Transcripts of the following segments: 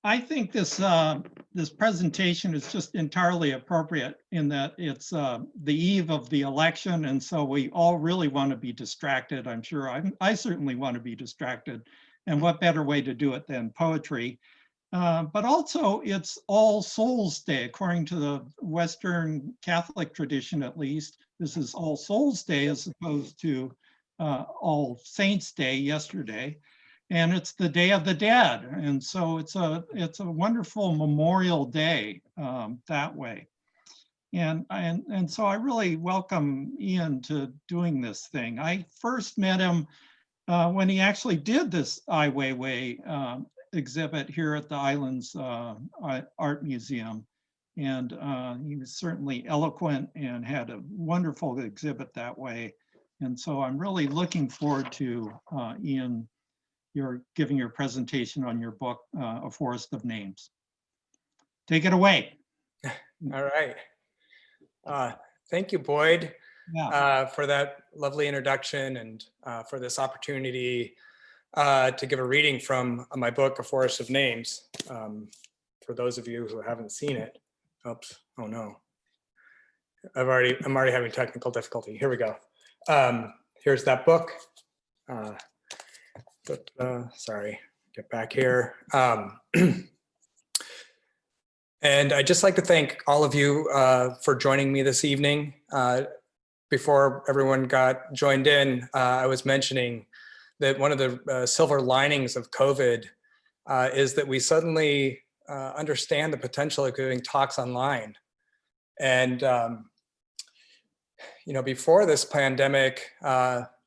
I think this presentation is just entirely appropriate in that it's the eve of the election, and so we all really want to be distracted. I'm sure I certainly want to be distracted, and what better way to do it than poetry? But also, it's All Souls Day, according to the Western Catholic tradition, at least. This is All Souls Day as opposed to All Saints Day yesterday. And it's the Day of the Dead. And so it's a wonderful memorial day that way. And so I really welcome Ian to doing this thing. I first met him when he actually did this Ai Weiwei exhibit here at the Islands Art Museum. And he was certainly eloquent and had a wonderful exhibit that way. And so I'm really looking forward to Ian, you're giving your presentation on your book, A Forest of Names. Take it away. All right. Thank you, Boyd, for that lovely introduction and for this opportunity to give a reading from my book, A Forest of Names. For those of you who haven't seen it, oops, oh no. I'm already having technical difficulty. Here we go. Here's that book. Sorry, get back here. And I'd just like to thank all of you for joining me this evening. Before everyone got joined in, I was mentioning that one of the silver linings of COVID is that we suddenly understand the potential of giving talks online. And you know, before this pandemic,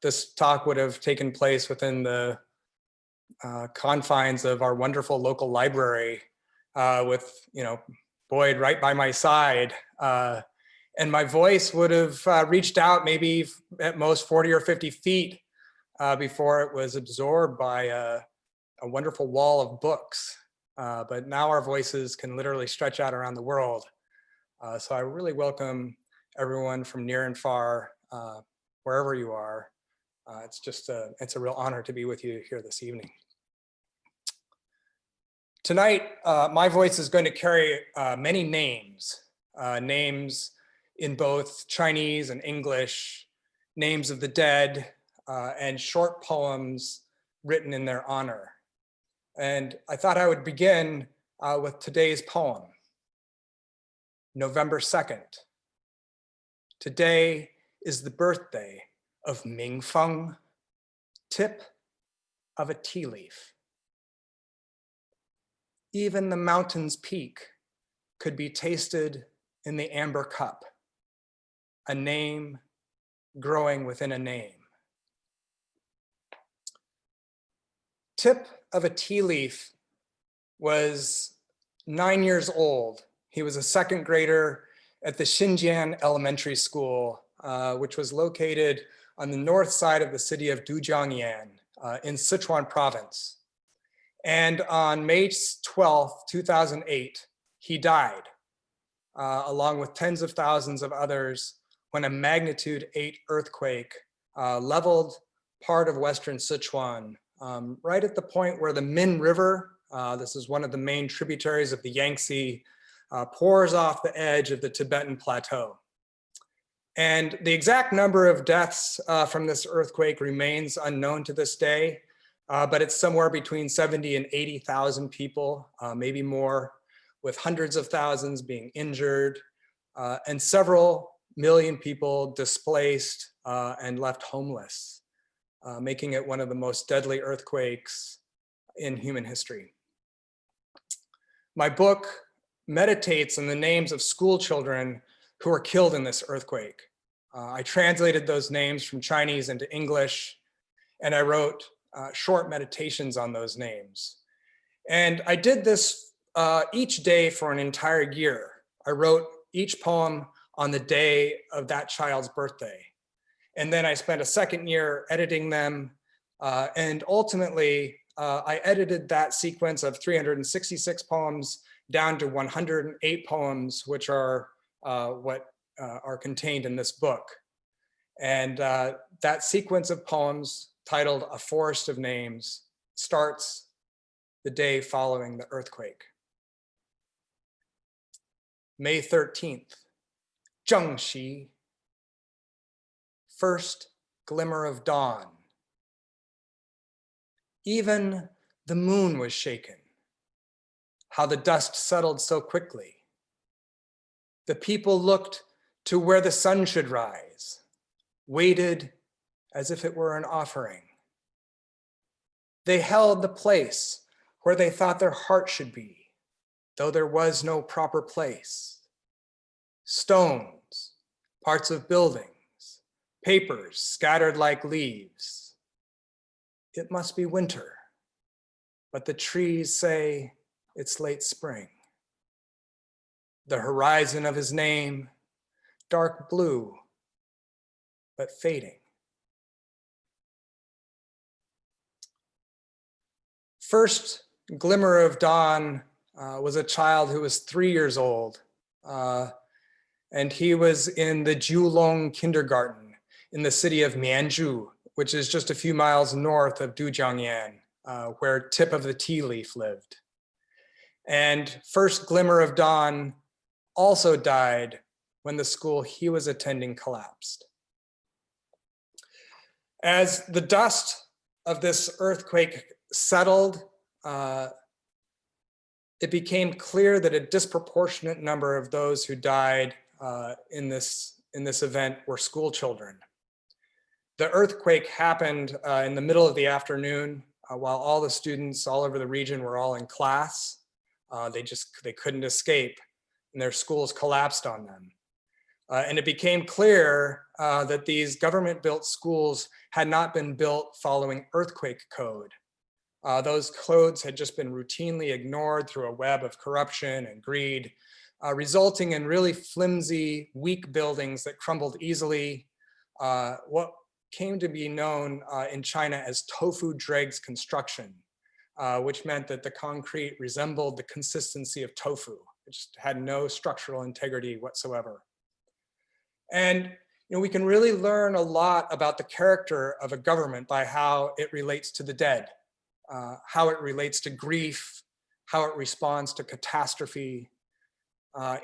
this talk would have taken place within the confines of our wonderful local library with, you know, Boyd right by my side. And my voice would have reached out maybe at most 40 or 50 feet before it was absorbed by a wonderful wall of books. But now our voices can literally stretch out around the world. So I really welcome everyone from near and far, wherever you are. It's a real honor to be with you here this evening. Tonight, my voice is going to carry many names, names in both Chinese and English, names of the dead, and short poems written in their honor. And I thought I would begin with today's poem, November 2nd. Today is the birthday of Ming Feng, tip of a tea leaf. Even the mountain's peak could be tasted in the amber cup, a name growing within a name. Tip of a tea leaf was 9 years old. He was a second grader at the Xinjiang Elementary School, which was located on the north side of the city of Dujiangyan in Sichuan province. And on May 12th, 2008, he died, along with tens of thousands of others, when a magnitude 8 earthquake leveled part of western Sichuan, right at the point where the Min River, this is one of the main tributaries of the Yangtze, pours off the edge of the Tibetan Plateau. And the exact number of deaths from this earthquake remains unknown to this day, but it's somewhere between 70 and 80,000 people, maybe more, with hundreds of thousands being injured, and several million people displaced and left homeless, making it one of the most deadly earthquakes in human history. My book meditates on the names of school children who were killed in this earthquake. I translated those names from Chinese into English, and I wrote short meditations on those names. And I did this each day for an entire year. I wrote each poem on the day of that child's birthday. And then I spent a second year editing them. And ultimately, I edited that sequence of 366 poems down to 108 poems, which are what are contained in this book. And that sequence of poems, titled A Forest of Names, starts the day following the earthquake. May 13th, Zhengxi, first glimmer of dawn. Even the moon was shaken. How the dust settled so quickly. The people looked to where the sun should rise, waited as if it were an offering. They held the place where they thought their heart should be, though there was no proper place. Stones, parts of buildings, papers scattered like leaves. It must be winter, but the trees say it's late spring. The horizon of his name, dark blue, but fading. First glimmer of dawn was a child who was 3 years old. And he was in the Julong kindergarten in the city of Mianzhu, which is just a few miles north of Dujiangyan, where Tip of the Tea Leaf lived. And first glimmer of dawn also died when the school he was attending collapsed. As the dust of this earthquake settled, it became clear that a disproportionate number of those who died in this event were school children. The earthquake happened in the middle of the afternoon while all the students all over the region were all in class. They couldn't escape, and their schools collapsed on them. And it became clear that these government-built schools had not been built following earthquake code. Those codes had just been routinely ignored through a web of corruption and greed, resulting in really flimsy, weak buildings that crumbled easily. What came to be known in China as tofu dregs construction, which meant that the concrete resembled the consistency of tofu. It just had no structural integrity whatsoever. And we can really learn a lot about the character of a government by how it relates to the dead, how it relates to grief, how it responds to catastrophe.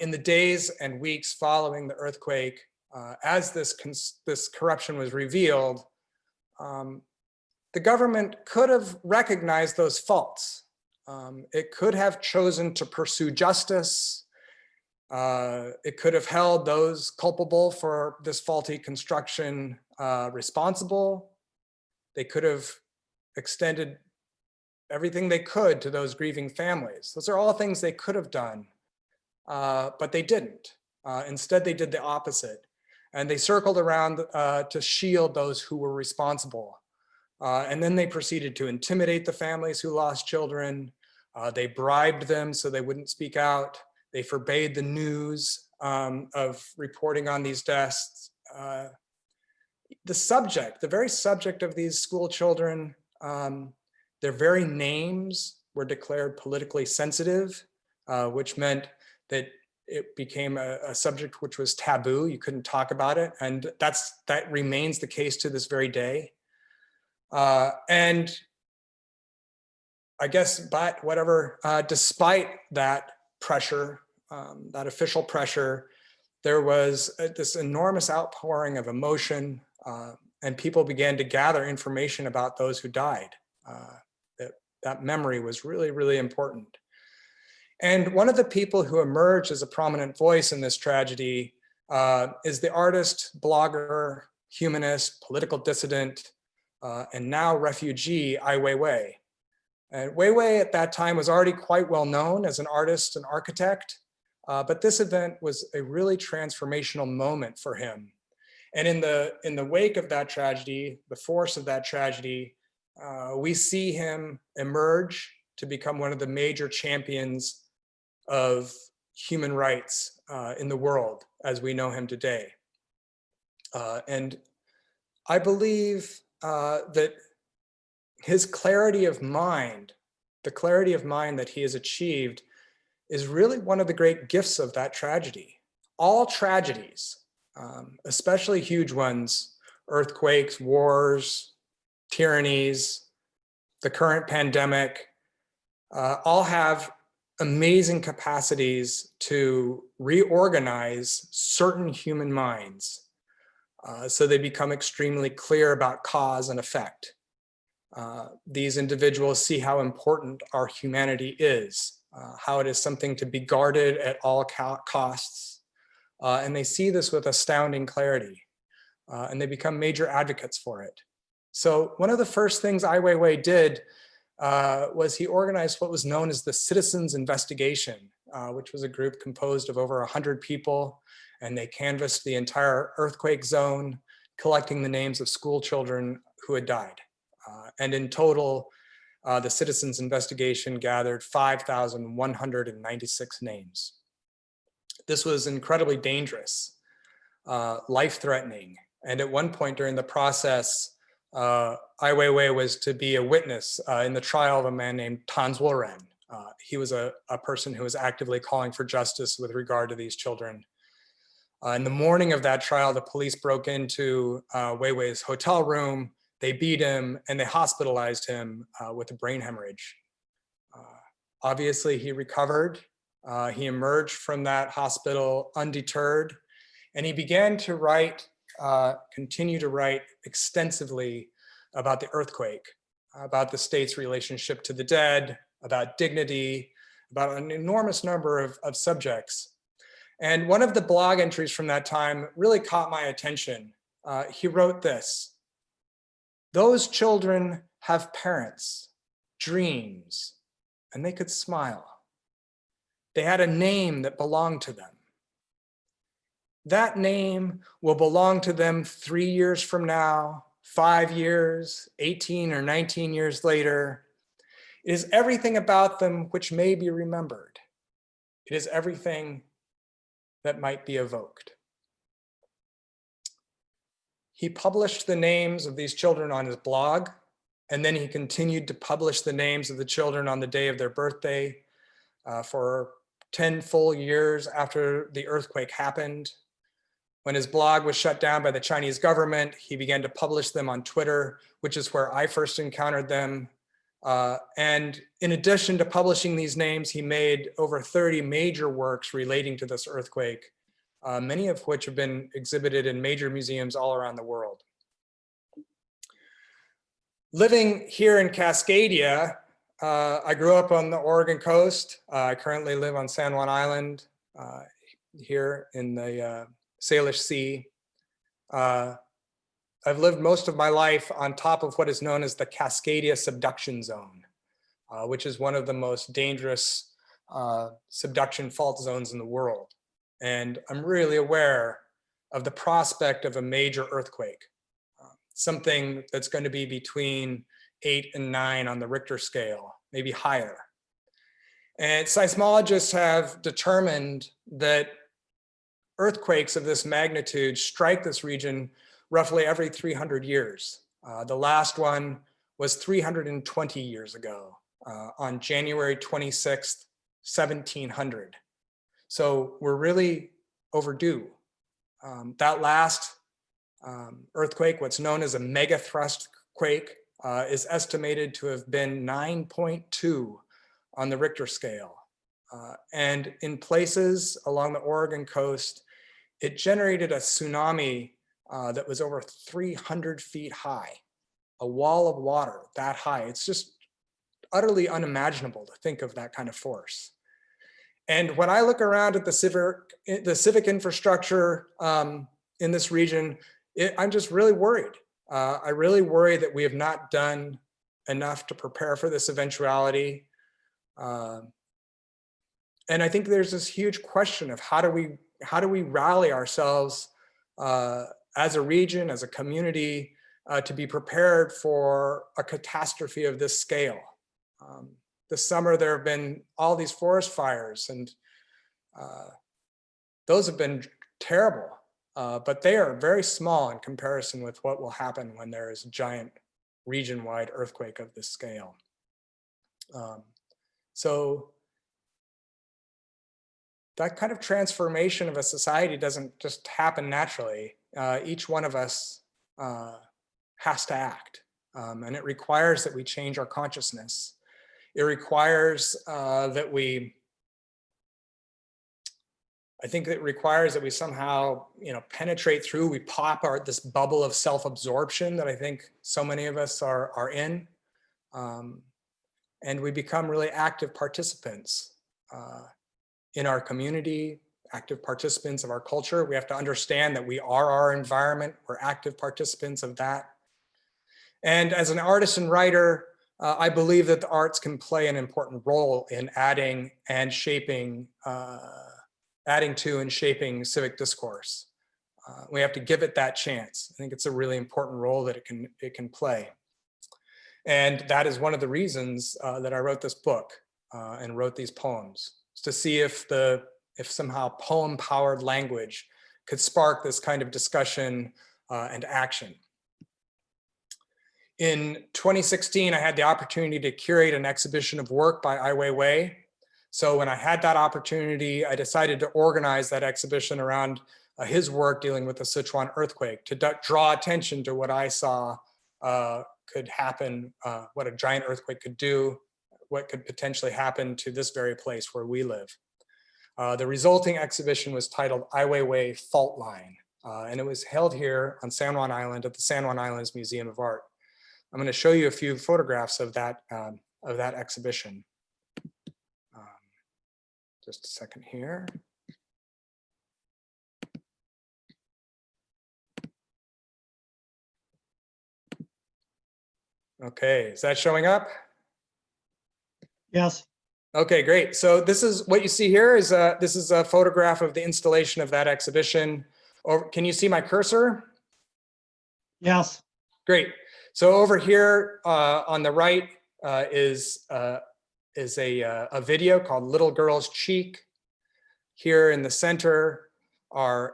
In the days and weeks following the earthquake, as this corruption was revealed, the government could have recognized those faults. It could have chosen to pursue justice. It could have held those culpable for this faulty construction responsible. They could have extended everything they could to those grieving families. Those are all things they could have done, but they didn't. Instead, they did the opposite. And they circled around to shield those who were responsible. And then they proceeded to intimidate the families who lost children. They bribed them so they wouldn't speak out. They forbade the news of reporting on these deaths. The very subject of these school children, their very names were declared politically sensitive, which meant that it became a subject which was taboo. You couldn't talk about it. And that remains the case to this very day. And I guess, but whatever, despite that pressure, that official pressure, there was this enormous outpouring of emotion, and people began to gather information about those who died. That memory was really, really important. And one of the people who emerged as a prominent voice in this tragedy is the artist, blogger, humanist, political dissident, and now refugee Ai Weiwei. And Weiwei at that time was already quite well known as an artist and architect, but this event was a really transformational moment for him. And in the wake of that tragedy, the force of that tragedy, we see him emerge to become one of the major champions of human rights in the world as we know him today. And I believe that his clarity of mind, the clarity of mind that he has achieved, is really one of the great gifts of that tragedy. All tragedies, especially huge ones, earthquakes, wars, tyrannies, the current pandemic, all have amazing capacities to reorganize certain human minds. So they become extremely clear about cause and effect. These individuals see how important our humanity is, how it is something to be guarded at all costs. And they see this with astounding clarity, and they become major advocates for it. So one of the first things Ai Weiwei did was he organized what was known as the Citizens Investigation, which was a group composed of over 100 people, and they canvassed the entire earthquake zone, collecting the names of school children who had died. And in total, the Citizens Investigation gathered 5,196 names. This was incredibly dangerous, life-threatening, and at one point during the process, Ai Weiwei was to be a witness in the trial of a man named Tan Zuoren. He was a person who was actively calling for justice with regard to these children. In the morning of that trial, the police broke into Weiwei's hotel room, they beat him, and they hospitalized him with a brain hemorrhage. Obviously, he recovered. He emerged from that hospital undeterred, and he began to write, continue to write extensively about the earthquake, about the state's relationship to the dead, about dignity, about an enormous number of subjects. And one of the blog entries from that time really caught my attention. He wrote this: "Those children have parents, dreams, and they could smile. They had a name that belonged to them. That name will belong to them 3 years from now, 5 years, 18 or 19 years later. It is everything about them which may be remembered. It is everything that might be evoked." He published the names of these children on his blog, and then he continued to publish the names of the children on the day of their birthday for 10 full years after the earthquake happened. When his blog was shut down by the Chinese government, he began to publish them on Twitter, which is where I first encountered them. And in addition to publishing these names, he made over 30 major works relating to this earthquake, many of which have been exhibited in major museums all around the world. Living here in Cascadia, I grew up on the Oregon coast. I currently live on San Juan Island here in the Salish Sea. I've lived most of my life on top of what is known as the Cascadia subduction zone, which is one of the most dangerous subduction fault zones in the world. And I'm really aware of the prospect of a major earthquake, something that's going to be between 8 and 9 on the Richter scale, maybe higher. And seismologists have determined that earthquakes of this magnitude strike this region roughly every 300 years. The last one was 320 years ago, on January 26th, 1700. So we're really overdue. That last earthquake, what's known as a megathrust quake, is estimated to have been 9.2 on the Richter scale. And in places along the Oregon coast, it generated a tsunami that was over 300 feet high, a wall of water that high. It's just utterly unimaginable to think of that kind of force. And when I look around at the civic infrastructure in this region, I'm just really worried. I really worry that we have not done enough to prepare for this eventuality. And I think there's this huge question of how do we rally ourselves as a region, as a community, to be prepared for a catastrophe of this scale. This summer, there have been all these forest fires, and those have been terrible, but they are very small in comparison with what will happen when there is a giant region-wide earthquake of this scale. So that kind of transformation of a society doesn't just happen naturally. Each one of us has to act, and it requires that we change our consciousness. It requires that we, I think it requires that we somehow, penetrate through, we pop this bubble of self-absorption that I think so many of us are in. And we become really active participants in our community, active participants of our culture. We have to understand that we are our environment. We're active participants of that. And as an artist and writer, I believe that the arts can play an important role in adding to and shaping civic discourse. We have to give it that chance. I think it's a really important role that it can play. And that is one of the reasons that I wrote this book and wrote these poems, is to see if somehow poem-powered language could spark this kind of discussion and action. In 2016, I had the opportunity to curate an exhibition of work by Ai Weiwei. So when I had that opportunity, I decided to organize that exhibition around his work dealing with the Sichuan earthquake, to draw attention to what I saw could happen, what a giant earthquake could do, what could potentially happen to this very place where we live. The resulting exhibition was titled Ai Weiwei Fault Line, and it was held here on San Juan Island at the San Juan Islands Museum of Art. I'm going to show you a few photographs of that exhibition. Just a second here. Okay, is that showing up? Yes. Okay, great. So this is what you see here is this is a photograph of the installation of that exhibition. Can you see my cursor? Yes. Great. So over here on the right is a video called Little Girl's Cheek. Here in the center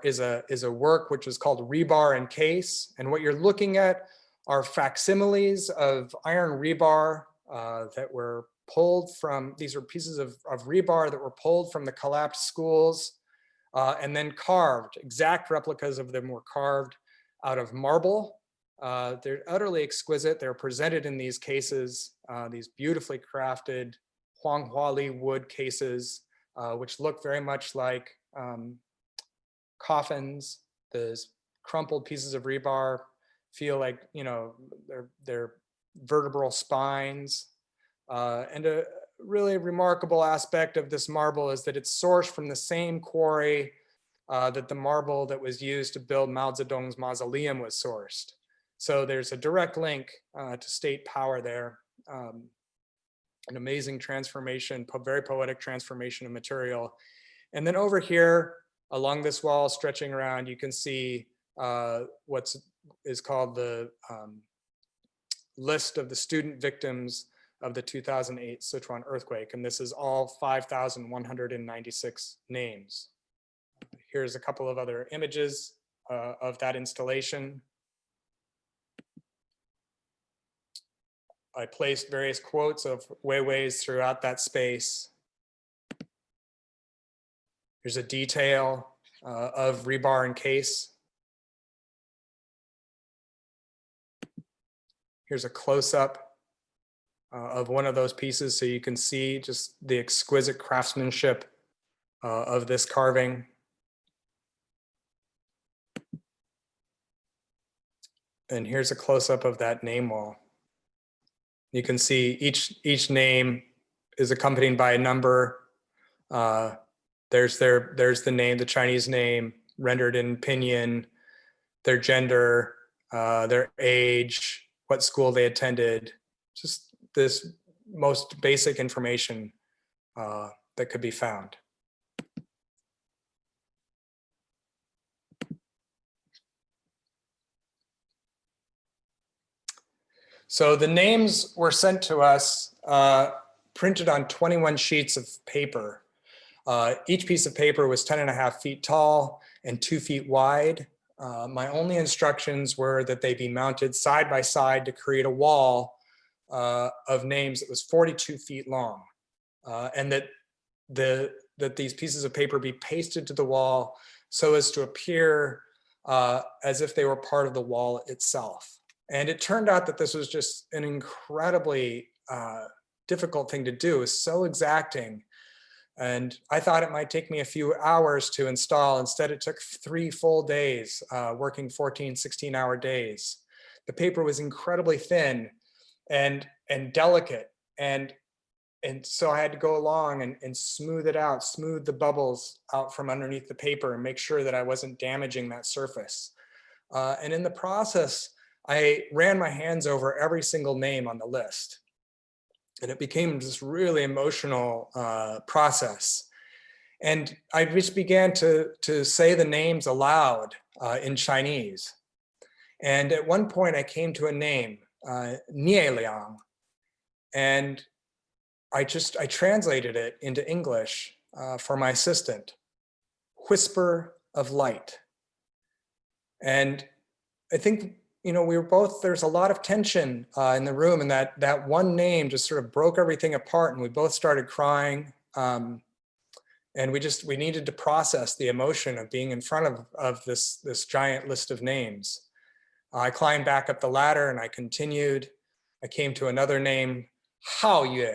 is a work which is called Rebar and Case. And what you're looking at are facsimiles of iron rebar that were pulled from, these are pieces of rebar that were pulled from the collapsed schools and then carved. Exact replicas of them were carved out of marble. They're utterly exquisite. They're presented in these cases, these beautifully crafted Huanghuali wood cases, which look very much like coffins. The crumpled pieces of rebar feel like, they're vertebral spines. And a really remarkable aspect of this marble is that it's sourced from the same quarry that the marble that was used to build Mao Zedong's mausoleum was sourced. So there's a direct link to state power there. An amazing transformation, very poetic transformation of material. And then over here, along this wall, stretching around, you can see what is called the list of the student victims of the 2008 Sichuan earthquake. And this is all 5,196 names. Here's a couple of other images of that installation. I placed various quotes of Weiwei's throughout that space. Here's a detail of rebar and case. Here's a close-up of one of those pieces so you can see just the exquisite craftsmanship of this carving. And here's a close-up of that name wall. You can see each name is accompanied by a number. There's the name, the Chinese name rendered in pinyin, their gender, their age, what school they attended, just this most basic information that could be found. So the names were sent to us printed on 21 sheets of paper. Each piece of paper was 10.5 feet tall and 2 feet wide. My only instructions were that they be mounted side by side to create a wall of names that was 42 feet long, and that these pieces of paper be pasted to the wall so as to appear as if they were part of the wall itself. And it turned out that this was just an incredibly difficult thing to do. It was so exacting. And I thought it might take me a few hours to install. Instead, it took 3 full days, working 14, 16-hour days. The paper was incredibly thin and delicate. And so I had to go along and smooth it out, smooth the bubbles out from underneath the paper and make sure that I wasn't damaging that surface. And in the process, I ran my hands over every single name on the list. And it became this really emotional process. And I just began to say the names aloud in Chinese. And at one point I came to a name, Nie Liang, and I translated it into English for my assistant, whisper of light. And I think, we were both, there's a lot of tension in the room, and that one name just sort of broke everything apart, and we both started crying. And we needed to process the emotion of being in front of this giant list of names. I climbed back up the ladder and I continued. I came to another name, Hao Yue.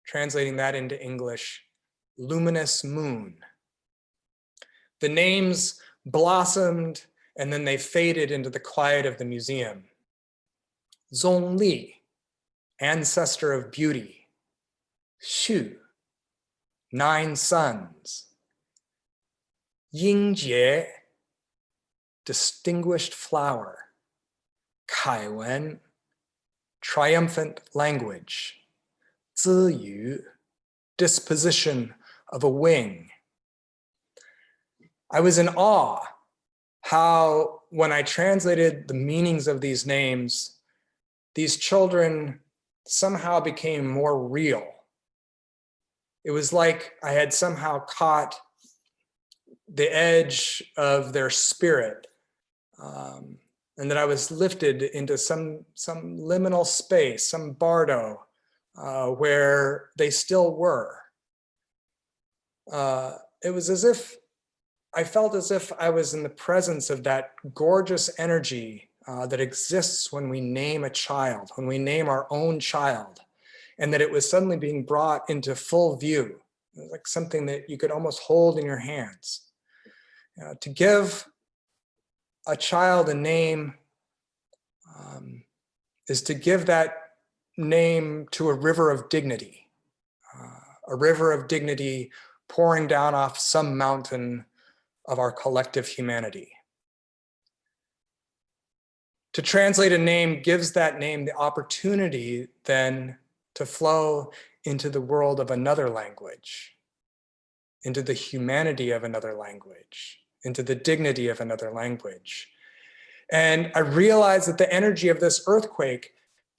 Translating that into English, luminous moon. The names blossomed and then they faded into the quiet of the museum. Zhongli, ancestor of beauty. Xu, 9 sons. Yingjie, distinguished flower. Kaiwen, triumphant language. Ziyu, disposition of a wing. I was in awe how, when I translated the meanings of these names, these children somehow became more real. It was like I had somehow caught the edge of their spirit, and that I was lifted into some liminal space, some bardo, where they still were. It was as if I felt as if I was in the presence of that gorgeous energy that exists when we name a child, when we name our own child, and that it was suddenly being brought into full view. It was like something that you could almost hold in your hands. To give a child a name is to give that name to a river of dignity, pouring down off some mountain of our collective humanity. To translate a name gives that name the opportunity then to flow into the world of another language, into the humanity of another language, into the dignity of another language. And I realized that the energy of this earthquake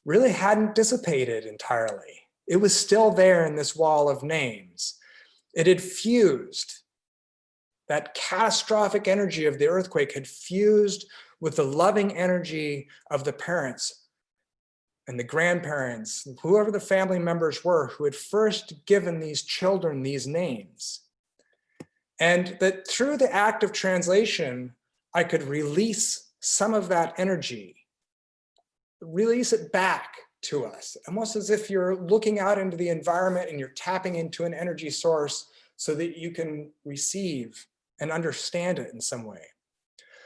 really hadn't dissipated entirely. It was still there in this wall of names. It had fused. That catastrophic energy of the earthquake had fused with the loving energy of the parents and the grandparents, whoever the family members were who had first given these children these names. And that through the act of translation, I could release some of that energy, release it back to us, almost as if you're looking out into the environment and you're tapping into an energy source so that you can receive and understand it in some way.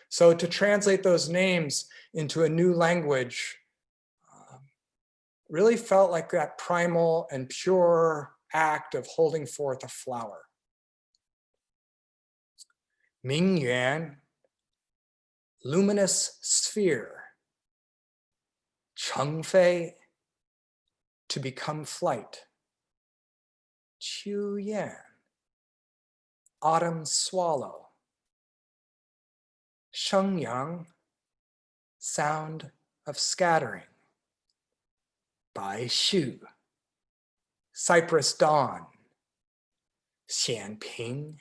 So to translate those names into a new language really felt like that primal and pure act of holding forth a flower. Mingyuan, luminous sphere. Chengfei, to become flight. Qiuyan, autumn swallow. Shengyang, sound of scattering. Bai Shu, cypress dawn. Xianping,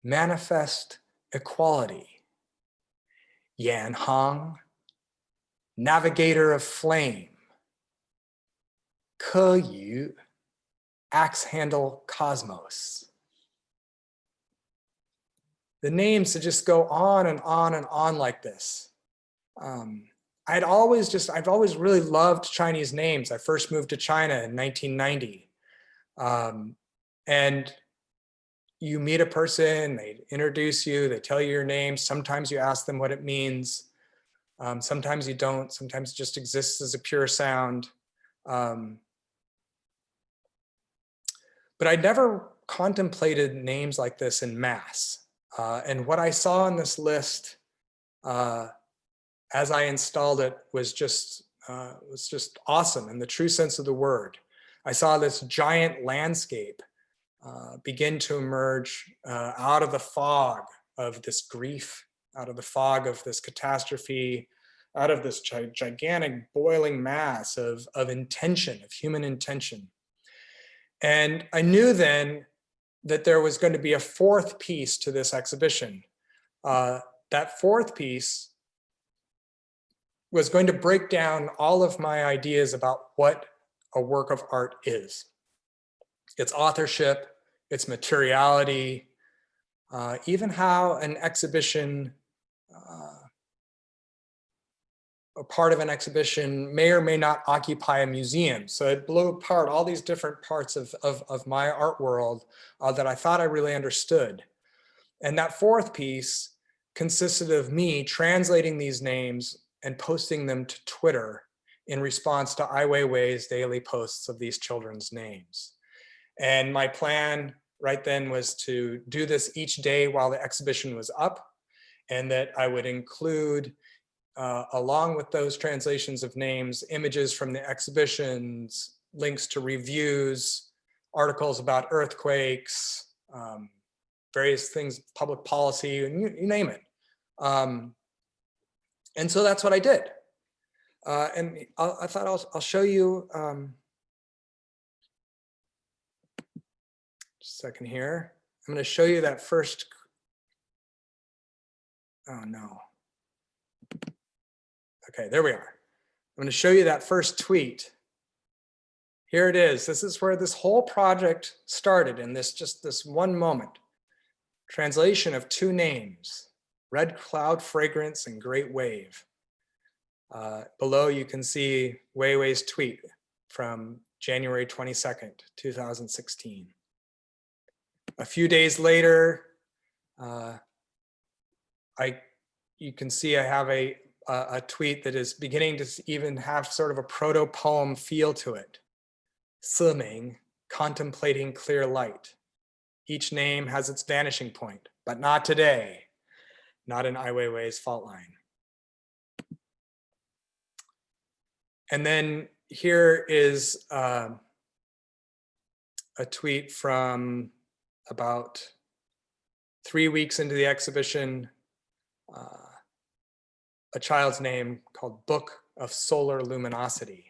manifest equality. Yan Hong, navigator of flame. Ke Yu, axe handle cosmos. The names to just go on and on and on like this. I've always really loved Chinese names. I first moved to China in 1990. And you meet a person, they introduce you, they tell you your name. Sometimes you ask them what it means. Sometimes you don't. Sometimes it just exists as a pure sound. But I never contemplated names like this in mass. And what I saw on this list as I installed it was just awesome in the true sense of the word. I saw this giant landscape begin to emerge out of the fog of this grief, out of the fog of this catastrophe, out of this gigantic boiling mass of intention, of human intention. And I knew then that there was going to be a fourth piece to this exhibition. That fourth piece was going to break down all of my ideas about what a work of art is. Its authorship, its materiality, even how an exhibition, a part of an exhibition may or may not occupy a museum. So it blew apart all these different parts of my art world that I thought I really understood. And that fourth piece consisted of me translating these names and posting them to Twitter in response to Ai Weiwei's daily posts of these children's names. And my plan right then was to do this each day while the exhibition was up, and that I would include, along with those translations of names, images from the exhibitions, links to reviews, articles about earthquakes, various things, public policy, and you name it. And so that's what I did. And I thought I'll show you, just a second here. I'm going to show you that first. Oh no. Okay, there we are. I'm going to show you that first tweet. Here it is. This is where this whole project started, in just this one moment. Translation of two names, Red Cloud Fragrance and Great Wave. Below you can see Weiwei's tweet from January 22nd, 2016. A few days later, you can see I have a tweet that is beginning to even have sort of a proto-poem feel to it. Siming, contemplating clear light. Each name has its vanishing point, but not today, not in Ai Weiwei's fault line. And then here is a tweet from about 3 weeks into the exhibition, a child's name called Book of Solar Luminosity.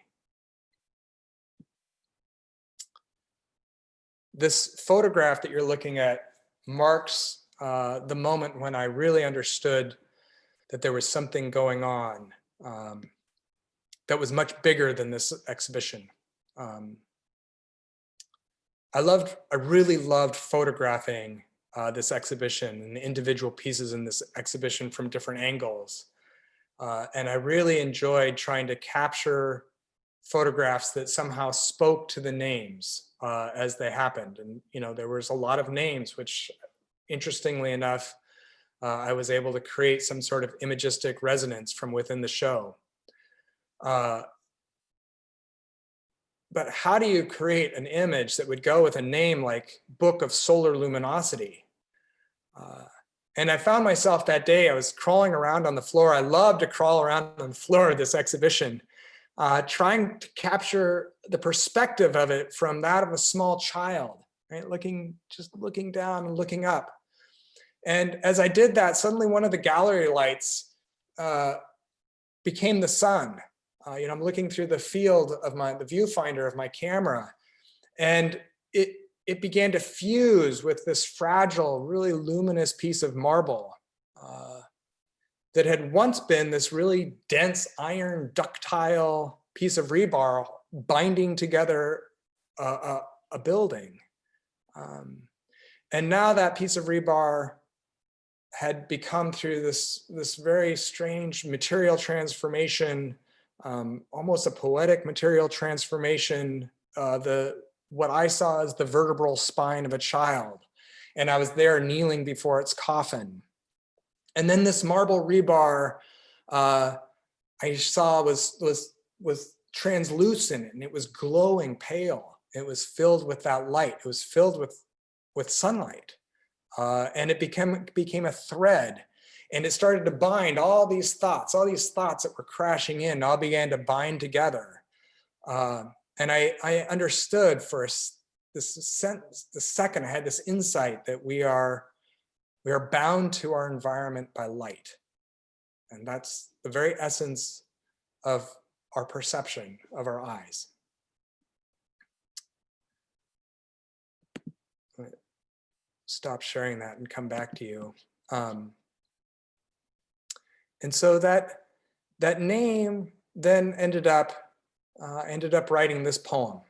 This photograph that you're looking at marks the moment when I really understood that there was something going on that was much bigger than this exhibition. I really loved photographing this exhibition and the individual pieces in this exhibition from different angles. And I really enjoyed trying to capture photographs that somehow spoke to the names as they happened. And there was a lot of names, which interestingly enough, I was able to create some sort of imagistic resonance from within the show. But how do you create an image that would go with a name like Book of Solar Luminosity? And I found myself that day, I was crawling around on the floor. I love to crawl around on the floor of this exhibition, trying to capture the perspective of it from that of a small child, right? Just looking down and looking up. And as I did that, suddenly one of the gallery lights became the sun. I'm looking through the field of the viewfinder of my camera, and it began to fuse with this fragile, really luminous piece of marble that had once been this really dense iron ductile piece of rebar binding together a building. And now that piece of rebar had become through this very strange material transformation, almost a poetic material transformation, what I saw as the vertebral spine of a child. And I was there kneeling before its coffin. And then this marble rebar I saw was translucent, and it was glowing pale. It was filled with that light. It was filled with sunlight. And it became a thread, and it started to bind all these thoughts that were crashing in, all began to bind together. And I understood for the second I had this insight that we are bound to our environment by light. And that's the very essence of our perception of our eyes. Stop sharing that and come back to you. And so that name then ended up writing this poem.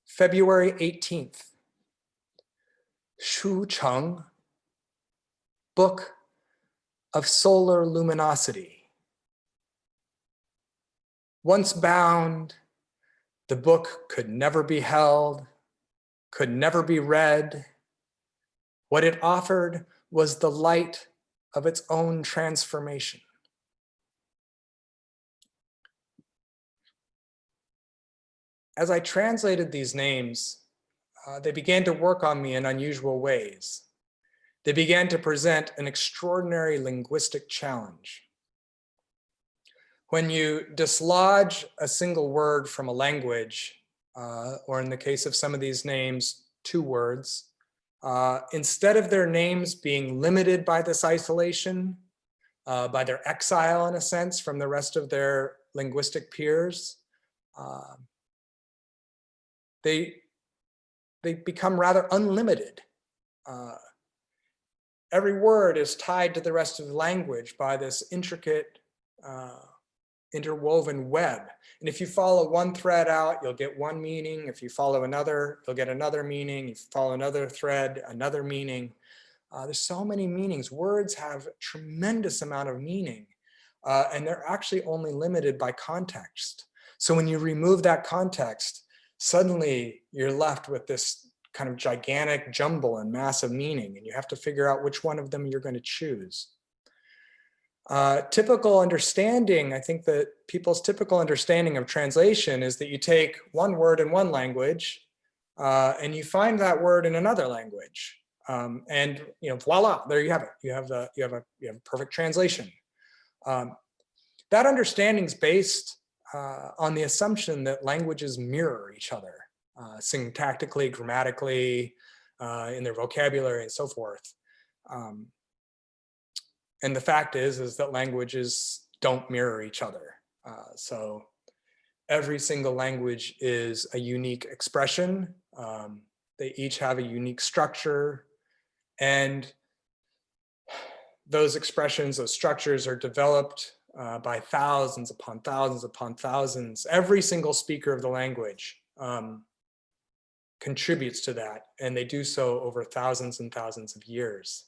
February 18th, Shu Cheng, Book of Solar Luminosity. Once bound, the book could never be held, could never be read. What it offered was the light of its own transformation. As I translated these names, they began to work on me in unusual ways. They began to present an extraordinary linguistic challenge. When you dislodge a single word from a language, or in the case of some of these names, 2 words, instead of their names being limited by this isolation, by their exile in a sense from the rest of their linguistic peers, they become rather unlimited. Every word is tied to the rest of the language by this intricate interwoven web. And if you follow one thread out, you'll get one meaning. If you follow another, you'll get another meaning. If you follow another thread, another meaning. There's so many meanings. Words have a tremendous amount of meaning, and they're actually only limited by context. So when you remove that context, suddenly you're left with this kind of gigantic jumble and massive meaning, and you have to figure out which one of them you're going to choose. Typical understanding, I think that people's typical understanding of translation is that you take one word in one language and you find that word in another language, and voila, there you have it. You have a perfect translation. That understanding is based on the assumption that languages mirror each other, syntactically, grammatically, in their vocabulary, and so forth. And the fact is that languages don't mirror each other. So every single language is a unique expression. They each have a unique structure, and those expressions, those structures are developed by thousands upon thousands upon thousands. Every single speaker of the language contributes to that, and they do so over thousands and thousands of years.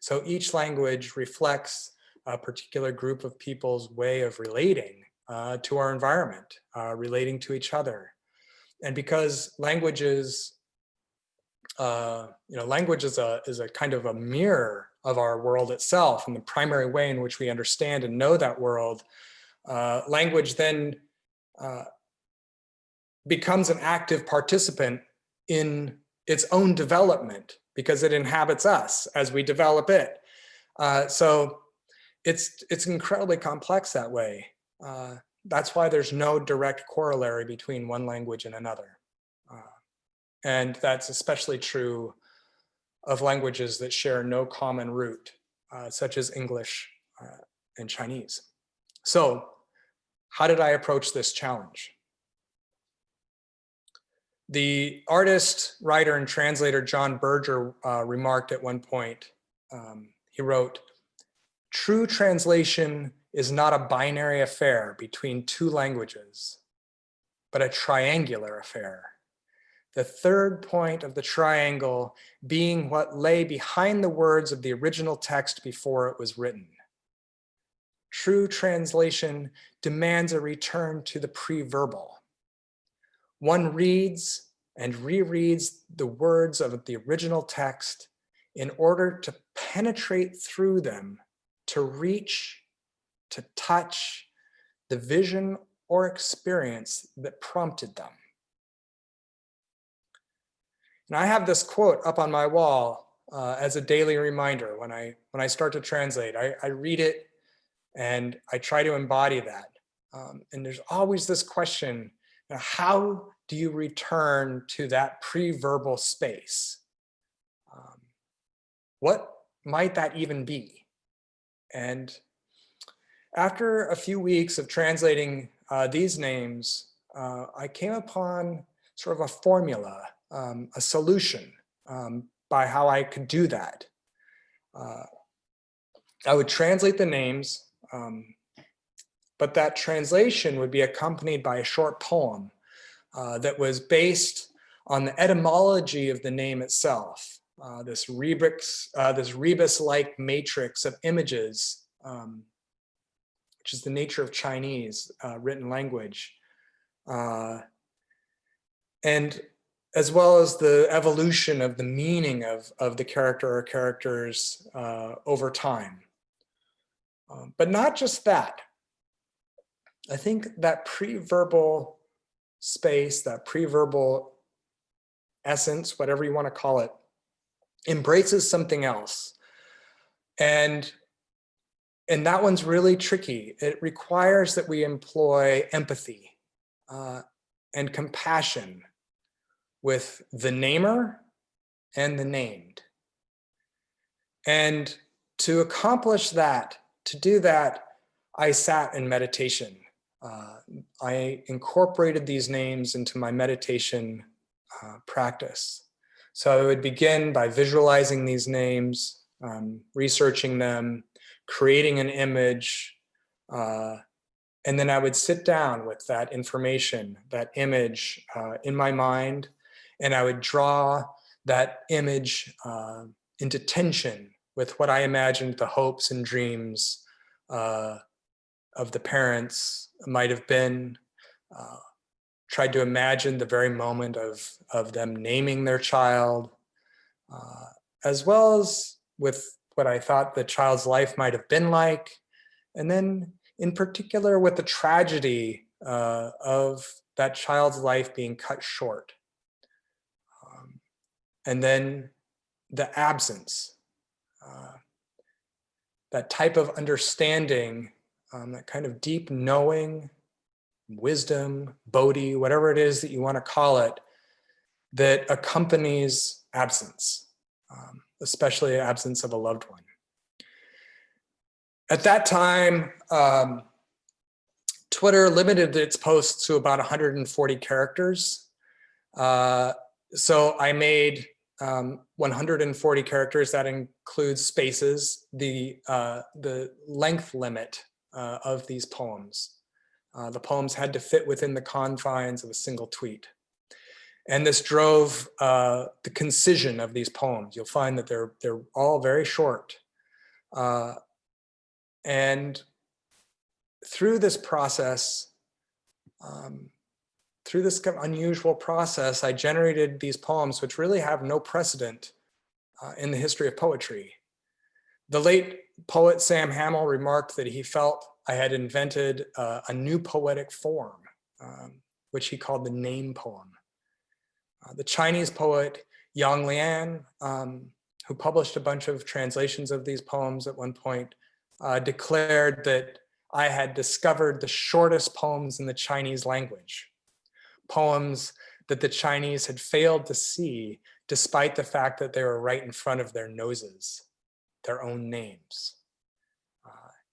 So each language reflects a particular group of people's way of relating to our environment, relating to each other. And because language is a kind of a mirror of our world itself, and the primary way in which we understand and know that world, language then becomes an active participant in its own development, because it inhabits us as we develop it. So it's incredibly complex that way. That's why there's no direct corollary between one language and another. And that's especially true of languages that share no common root, such as English and Chinese. So how did I approach this challenge? The artist, writer, and translator John Berger remarked at one point, he wrote, "True translation is not a binary affair between 2 languages, but a triangular affair. the third point of the triangle being what lay behind the words of the original text before it was written. True translation demands a return to the pre-verbal. One reads and rereads the words of the original text in order to penetrate through them, to reach, to touch the vision or experience that prompted them. And I have this quote up on my wall as a daily reminder when I start to translate. I read it and I try to embody that. And there's always this question, how do you return to that pre-verbal space? What might that even be? And after a few weeks of translating these names, I came upon sort of a formula, a solution by how I could do that. I would translate the names, but that translation would be accompanied by a short poem that was based on the etymology of the name itself, this rebus-like matrix of images, which is the nature of Chinese written language, and as well as the evolution of the meaning of the character or characters over time. But not just that. I think that pre-verbal space, that pre-verbal essence, whatever you want to call it, embraces something else. And that one's really tricky. It requires that we employ empathy and compassion with the namer and the named. And to accomplish that, to do that, I sat in meditation. I incorporated these names into my meditation practice. So I would begin by visualizing these names, researching them, creating an image, and then I would sit down with that information, that image in my mind, and I would draw that image into tension with what I imagined the hopes and dreams of the parents might have been. Tried to imagine the very moment of them naming their child, as well as with what I thought the child's life might have been like, and then in particular with the tragedy of that child's life being cut short. And then the absence, that type of understanding, that kind of deep knowing, wisdom, bodhi, whatever it is that you want to call it, that accompanies absence, especially absence of a loved one. At that time, Twitter limited its posts to about 140 characters. So I made 140 characters. That includes spaces, the length limit of these poems. The poems had to fit within the confines of a single tweet. And this drove the concision of these poems. You'll find that they're all very short. And through this process, through this kind of unusual process, I generated these poems which really have no precedent in the history of poetry. The late poet Sam Hamill remarked that he felt I had invented a new poetic form, which he called the name poem. The Chinese poet Yang Lian, who published a bunch of translations of these poems at one point, declared that I had discovered the shortest poems in the Chinese language, poems that the Chinese had failed to see despite the fact that they were right in front of their noses, their own names.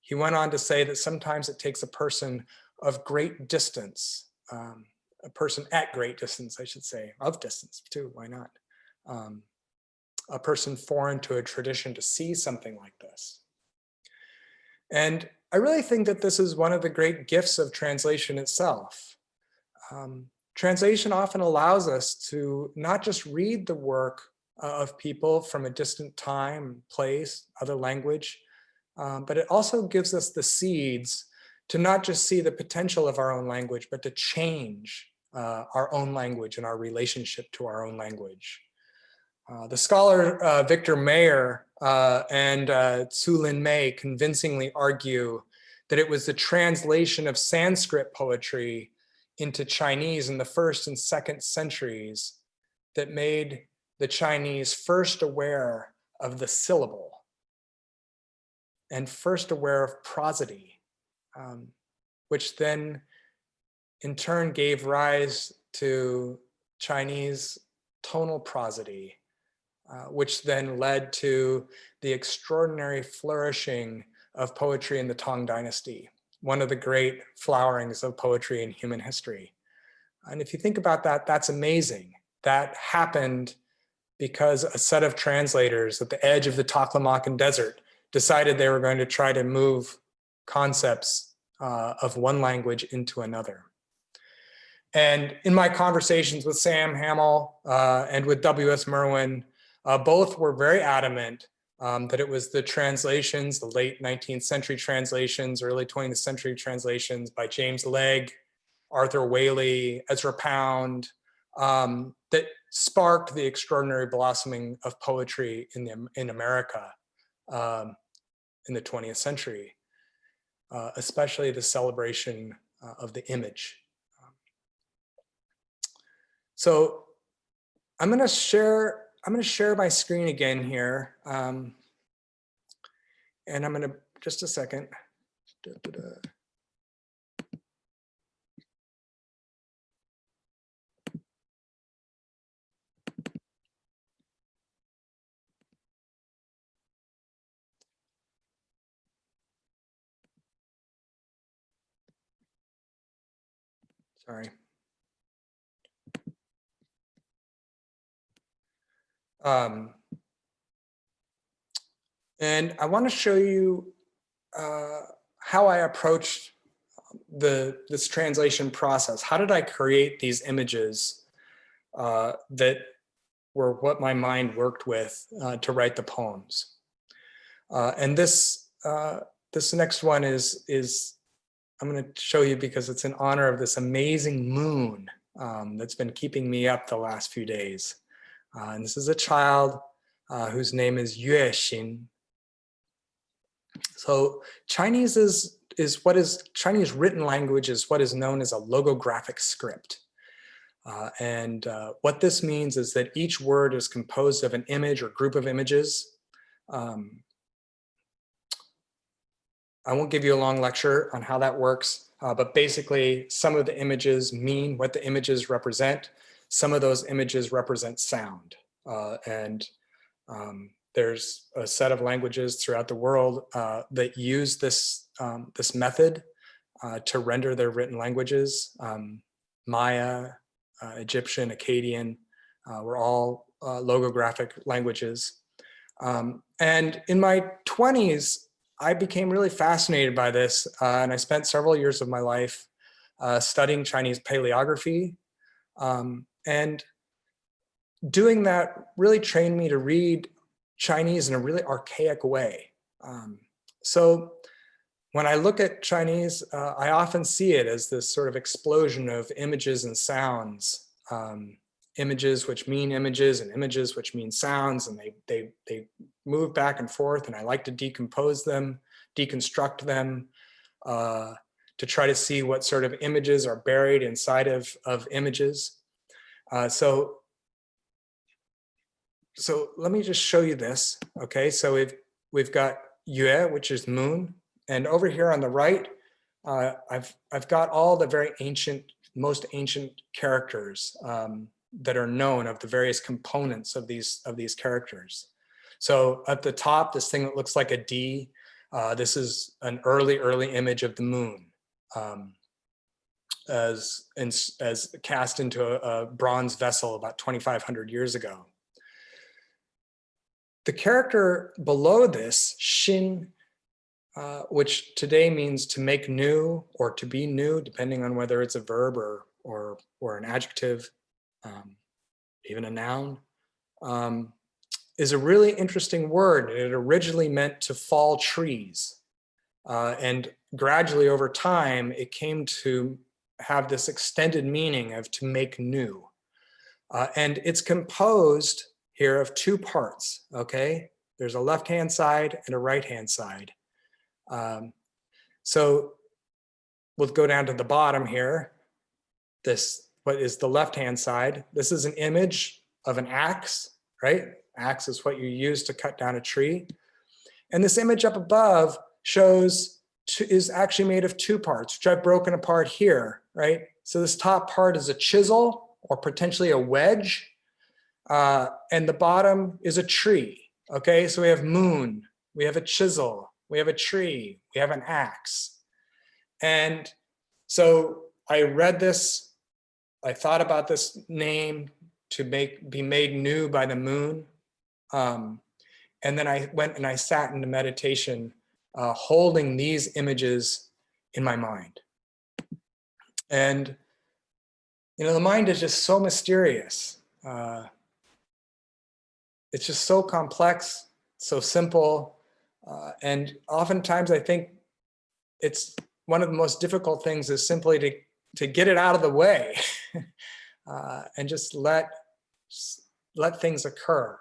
He went on to say that sometimes it takes a person of great distance, a person at great distance, I should say, of distance too, why not? A person foreign to a tradition to see something like this. And I really think that this is one of the great gifts of translation itself. translation often allows us to not just read the work of people from a distant time, place, other language, but it also gives us the seeds to not just see the potential of our own language, but to change our own language and our relationship to our own language. The scholar Victor Mayer and Tzu Lin Mei convincingly argue that it was the translation of Sanskrit poetry into Chinese in the 1st and 2nd centuries that made the Chinese first aware of the syllable and first aware of prosody, which then in turn gave rise to Chinese tonal prosody, which then led to the extraordinary flourishing of poetry in the Tang Dynasty, one of the great flowerings of poetry in human history. And if you think about that, that's amazing. That happened because a set of translators at the edge of the Taklamakan Desert decided they were going to try to move concepts of one language into another. And in my conversations with Sam Hamill and with W.S. Merwin, both were very adamant that it was the translations, the late 19th century translations, early 20th century translations by James Legge, Arthur Waley, Ezra Pound, that sparked the extraordinary blossoming of poetry in America in the 20th century, especially the celebration of the image. So I'm going to share my screen again here, and I'm going to just a second. Sorry. And I want to show you how I approached this translation process. How did I create these images that were what my mind worked with to write the poems? And this next one is I'm going to show you because it's in honor of this amazing moon that's been keeping me up the last few days. And this is a child whose name is Yue Xin. So Chinese Chinese written language is what is known as a logographic script. And what this means is that each word is composed of an image or group of images. I won't give you a long lecture on how that works, but basically some of the images mean what the images represent. Some of those images represent sound. There's a set of languages throughout the world that use this method to render their written languages. Maya, Egyptian, Akkadian, were all logographic languages. And in my 20s, I became really fascinated by this, and I spent several years of my life studying Chinese paleography. And doing that really trained me to read Chinese in a really archaic way. So when I look at Chinese, I often see it as this sort of explosion of images and sounds, images which mean images and images which mean sounds, and they move back and forth, and I like to decompose them, deconstruct them, to try to see what sort of images are buried inside of images. So let me just show you this. Okay, so we've got Yue, which is moon, and over here on the right, I've got all the very ancient, most ancient characters that are known, of the various components of these characters. So at the top, this thing that looks like a D, this is an early image of the moon, as cast into a bronze vessel about 2,500 years ago. The character below this, Xin, which today means to make new or to be new, depending on whether it's a verb or an adjective, even a noun, is a really interesting word. It originally meant to fall trees. And gradually over time, it came to have this extended meaning of to make new. And it's composed here of two parts, okay? There's a left-hand side and a right-hand side. So we'll go down to the bottom here. This, what is the left-hand side? This is an image of an axe, right? Axe is what you use to cut down a tree. And this image up above shows, is actually made of two parts, which I've broken apart here, right? So this top part is a chisel or potentially a wedge. And the bottom is a tree, okay? So we have moon, we have a chisel, we have a tree, we have an axe. And so I read this, I thought about this name to be made new by the moon. And then I went and I sat into meditation, holding these images in my mind. And, you know, the mind is just so mysterious. It's just so complex, so simple. And oftentimes I think it's one of the most difficult things is simply to get it out of the way and just let things occur.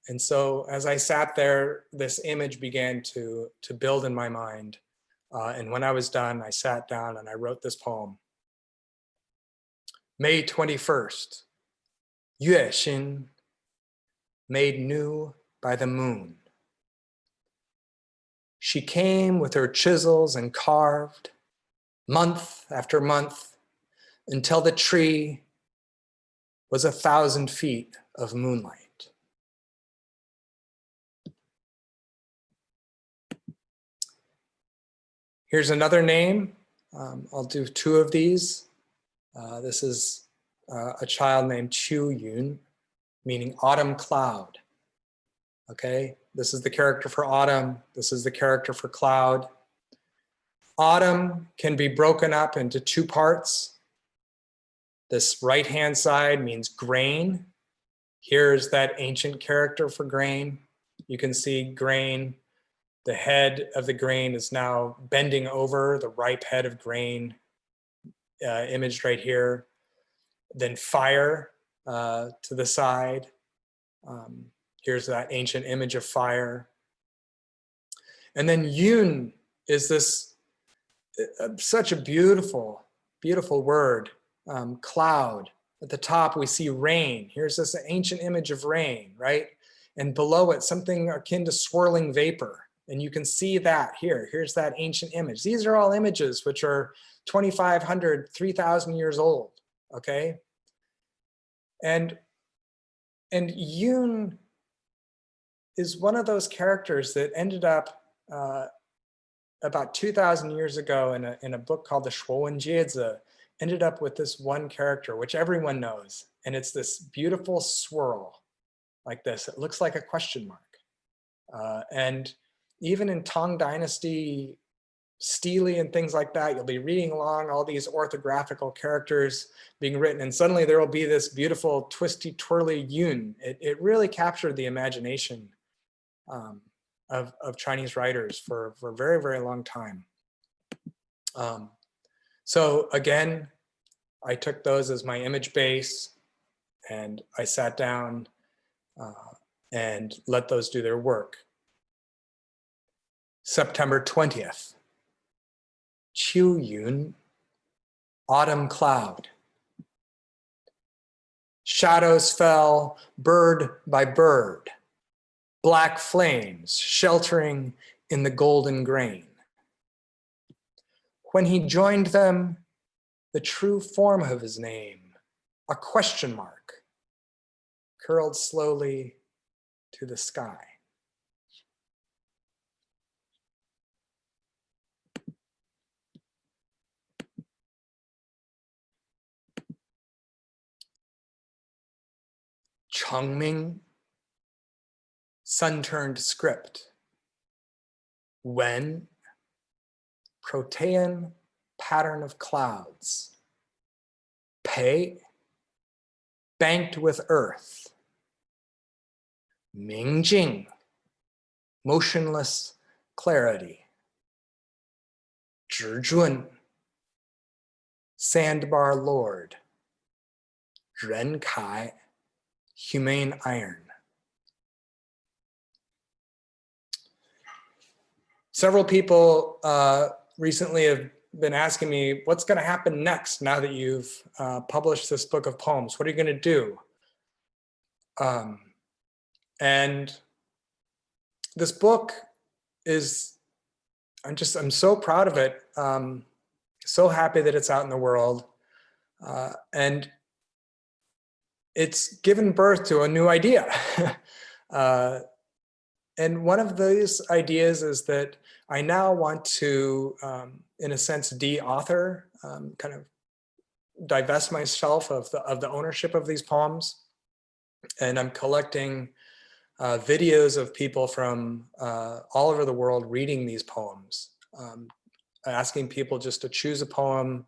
And so as I sat there, this image began to build in my mind. And when I was done, I sat down and I wrote this poem. May 21st, Yue Xin, made new by the moon. She came with her chisels and carved, month after month, until the tree was 1,000 feet of moonlight. Here's another name. I'll do two of these. This is a child named Chu Yun, meaning autumn cloud. Okay, this is the character for autumn. This is the character for cloud. Autumn can be broken up into two parts. This right-hand side means grain. Here's that ancient character for grain. You can see grain. The head of the grain is now bending over, the ripe head of grain, imaged right here. Then fire to the side. Here's that ancient image of fire. And then yun is this, such a beautiful, beautiful word, cloud. At the top, we see rain. Here's this ancient image of rain, right? And below it, something akin to swirling vapor. And you can see that here. Here's that ancient image. These are all images which are 2,500, 3,000 years old, okay? And Yun is one of those characters that ended up about 2,000 years ago in a book called the Shuowen Jiezi, ended up with this one character, which everyone knows. And it's this beautiful swirl like this. It looks like a question mark. And even in Tang Dynasty stele and things like that, you'll be reading along all these orthographical characters being written, and suddenly there will be this beautiful twisty twirly yun. It really captured the imagination of Chinese writers for a very, very long time. So again, I took those as my image base, and I sat down and let those do their work. September 20th, Qiu Yun, autumn cloud. Shadows fell bird by bird, black flames sheltering in the golden grain. When he joined them, the true form of his name, a question mark, curled slowly to the sky. Chongming, sun-turned script. When, protean pattern of clouds. 黑, banked with earth. 明镜, motionless clarity. 直尊, sandbar lord. 人铠, humane iron. Several people recently have been asking me, what's going to happen next now that you've published this book of poems? What are you going to do? And this book is, I'm so proud of it. So happy that it's out in the world. And it's given birth to a new idea. And one of those ideas is that I now want to, in a sense, de-author, kind of divest myself of the ownership of these poems. And I'm collecting videos of people from all over the world reading these poems, asking people just to choose a poem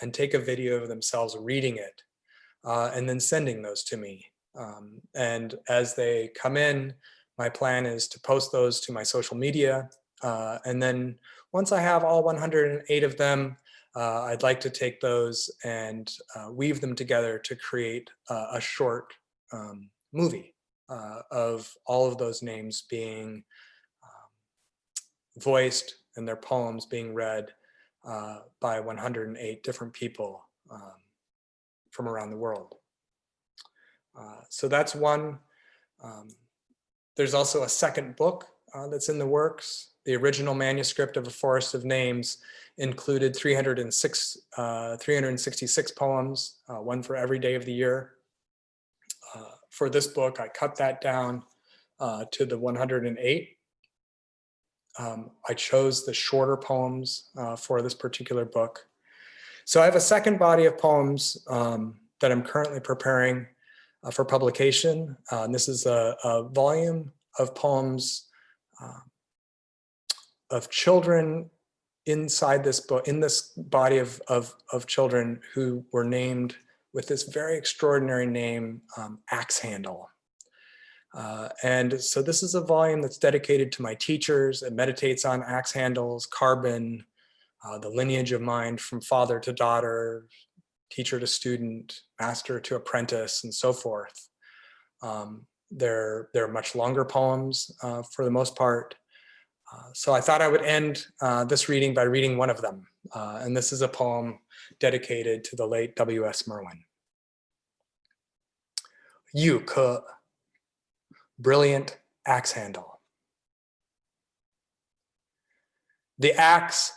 and take a video of themselves reading it, and then sending those to me. And as they come in, my plan is to post those to my social media. And then once I have all 108 of them, I'd like to take those and weave them together to create a short movie of all of those names being voiced and their poems being read by 108 different people from around the world. So that's one. There's also a second book that's in the works. The original manuscript of A Forest of Names included 366 poems, one for every day of the year. For this book, I cut that down to the 108. I chose the shorter poems for this particular book. So I have a second body of poems that I'm currently preparing for publication. And this is a volume of poems of children inside this book, in this body of children who were named with this very extraordinary name, Axe Handle. And so this is a volume that's dedicated to my teachers. It meditates on axe handles, carbon, the lineage of mind from father to daughter, teacher to student, master to apprentice, and so forth. They're much longer poems for the most part. So I thought I would end this reading by reading one of them. And this is a poem dedicated to the late W.S. Merwin. 玉科, brilliant axe handle. The axe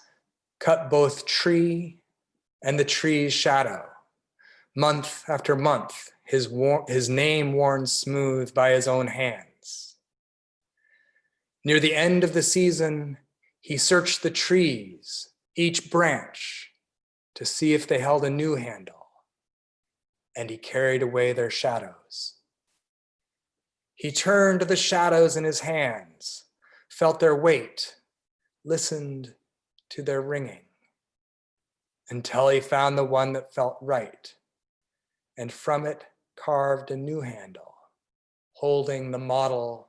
cut both tree and the tree's shadow. Month after month, his name worn smooth by his own hands. Near the end of the season, he searched the trees, each branch, to see if they held a new handle, and he carried away their shadows. He turned the shadows in his hands, felt their weight, listened to their ringing, until he found the one that felt right, and from it carved a new handle, holding the model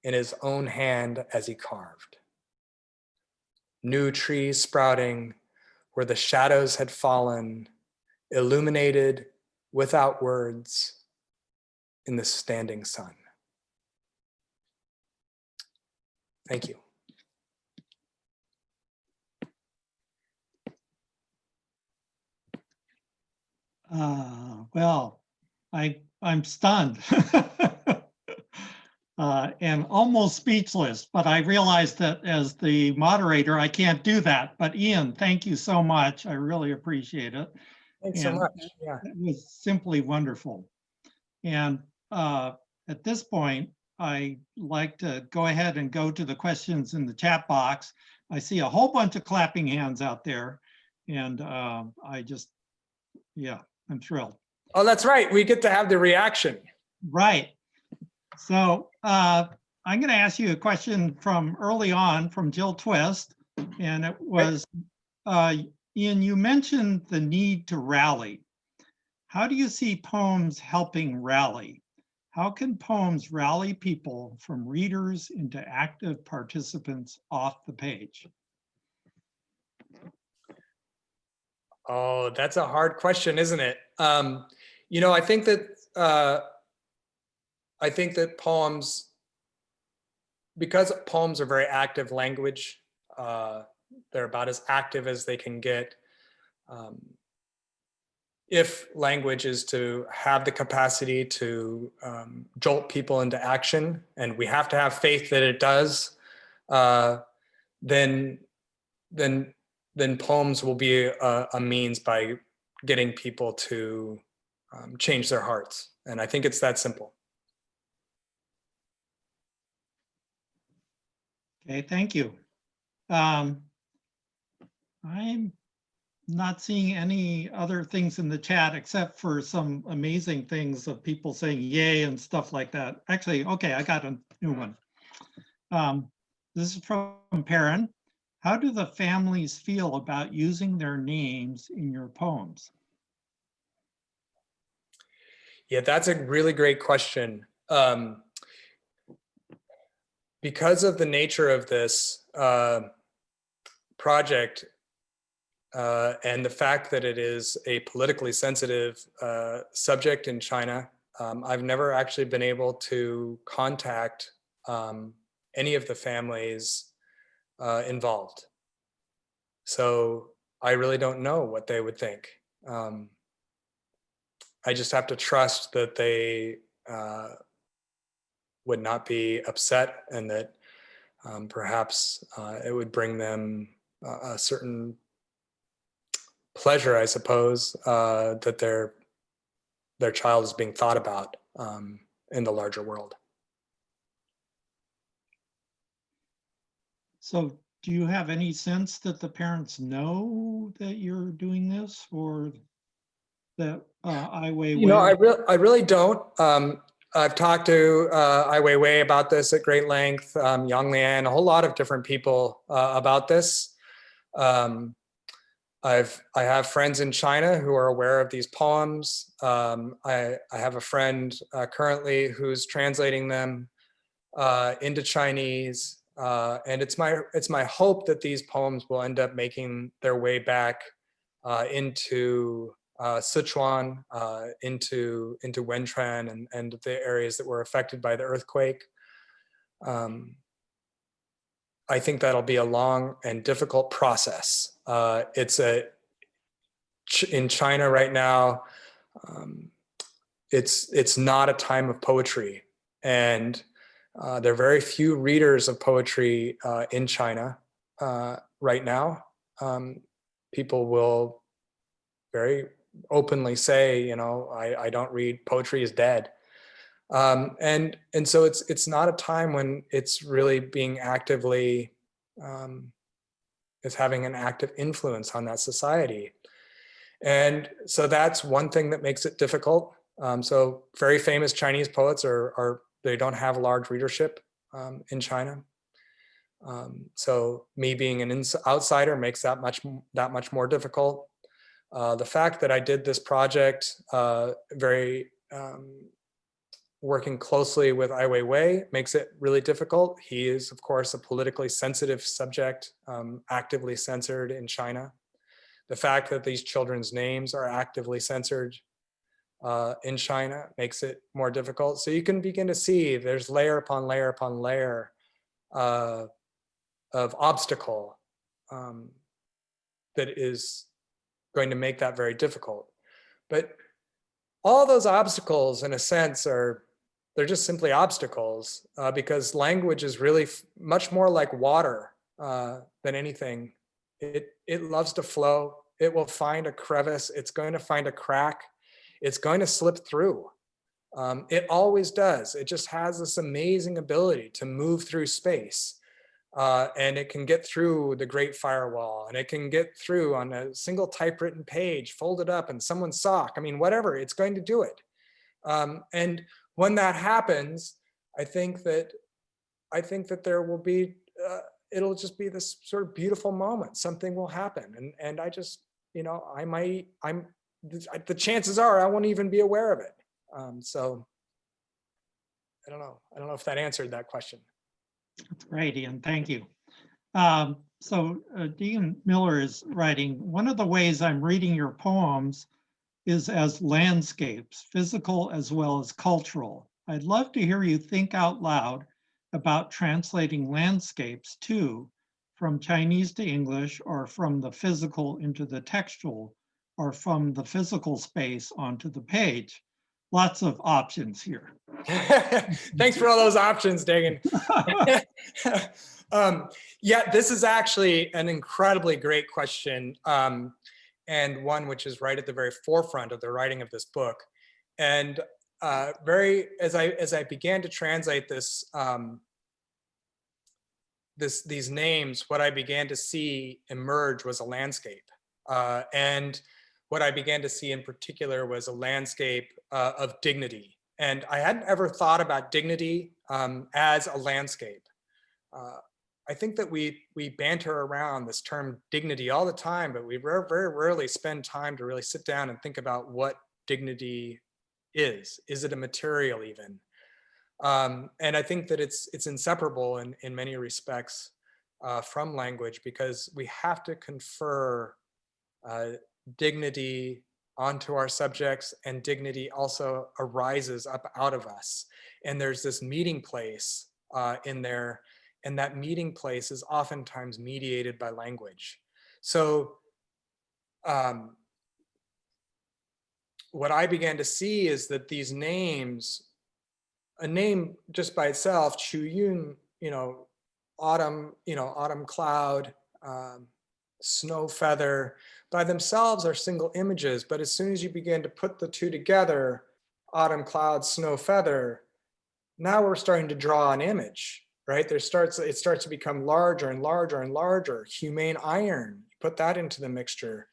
in his own hand as he carved. New trees sprouting where the shadows had fallen, illuminated without words in the standing sun. Thank you. Well, I'm stunned and almost speechless, but I realize that as the moderator, I can't do that. But Ian, thank you so much. I really appreciate it. Thanks so much. Yeah. It was simply wonderful. And at this point, I'd like to go ahead and go to the questions in the chat box. I see a whole bunch of clapping hands out there, and yeah, I'm thrilled. Oh, that's right. We get to have the reaction. Right. So I'm going to ask you a question from early on from Jill Twist, and it was, Ian, you mentioned the need to rally. how do you see poems helping rally? How can poems rally people from readers into active participants off the page? Oh, that's a hard question, isn't it? I think that poems, because poems are very active language, they're about as active as they can get. If language is to have the capacity to jolt people into action, and we have to have faith that it does, then poems will be a means by getting people to change their hearts. And I think it's that simple. Okay, thank you. I'm not seeing any other things in the chat except for some amazing things of people saying yay and stuff like that. Actually, okay, I got a new one. This is from Perrin. How do the families feel about using their names in your poems? Yeah, that's a really great question. Because of the nature of this project, and the fact that it is a politically sensitive subject in China, I've never actually been able to contact any of the families involved. So I really don't know what they would think. I just have to trust that they would not be upset, and that perhaps it would bring them a certain pleasure, I suppose, that their child is being thought about in the larger world. So do you have any sense that the parents know that you're doing this, or that Ai Weiwei? I really don't. I've talked to Ai Weiwei about this at great length, Yang Lian, a whole lot of different people about this. I have friends in China who are aware of these poems. I have a friend currently who's translating them into Chinese, and it's my hope that these poems will end up making their way back into Sichuan, into Wenchuan, and the areas that were affected by the earthquake. I think that'll be a long and difficult process. In China right now, it's not a time of poetry, and there are very few readers of poetry in China right now. People will very openly say, I don't read, poetry is dead. And so it's not a time when it's really being actively, is having an active influence on that society. And so that's one thing that makes it difficult. So very famous Chinese poets they don't have a large readership in China. So me being an outsider makes that much more difficult. The fact that I did this project working closely with Ai Weiwei makes it really difficult. He is, of course, a politically sensitive subject, actively censored in China. The fact that these children's names are actively censored in China makes it more difficult. So you can begin to see there's layer upon layer upon layer of obstacle that is going to make that very difficult. But all those obstacles, in a sense, they're just simply obstacles because language is really much more like water than anything. It loves to flow. It will find a crevice. It's going to find a crack. It's going to slip through. It always does. It just has this amazing ability to move through space. And it can get through the Great Firewall, and it can get through on a single typewritten page, folded up in someone's sock. I mean, whatever, it's going to do it. And when that happens, I think that there will be, it'll just be this sort of beautiful moment. Something will happen. And I just, the chances are I won't even be aware of it. So I don't know. I don't know if that answered that question. That's great, Ian. Thank you. Dean Miller is writing, one of the ways I'm reading your poems is as landscapes, physical as well as cultural. I'd love to hear you think out loud about translating landscapes too, from Chinese to English, or from the physical into the textual, or from the physical space onto the page. Lots of options here. Thanks for all those options, Dagan. Yeah, this is actually an incredibly great question, and one which is right at the very forefront of the writing of this book. And as I began to translate this, these names, what I began to see emerge was a landscape, and what I began to see in particular was a landscape of dignity. And I hadn't ever thought about dignity as a landscape. I think that we banter around this term dignity all the time, but we very rarely spend time to really sit down and think about what dignity is. Is it a material even? And I think that it's inseparable in many respects from language, because we have to confer dignity onto our subjects, and dignity also arises up out of us. And there's this meeting place in there, and that meeting place is oftentimes mediated by language. So what I began to see is that these names, a name just by itself, Chu Yun, autumn cloud, snow feather, by themselves are single images. But as soon as you begin to put the two together, autumn cloud, snow feather, now we're starting to draw an image, right? It starts to become larger and larger and larger. Humane iron, put that into the mixture.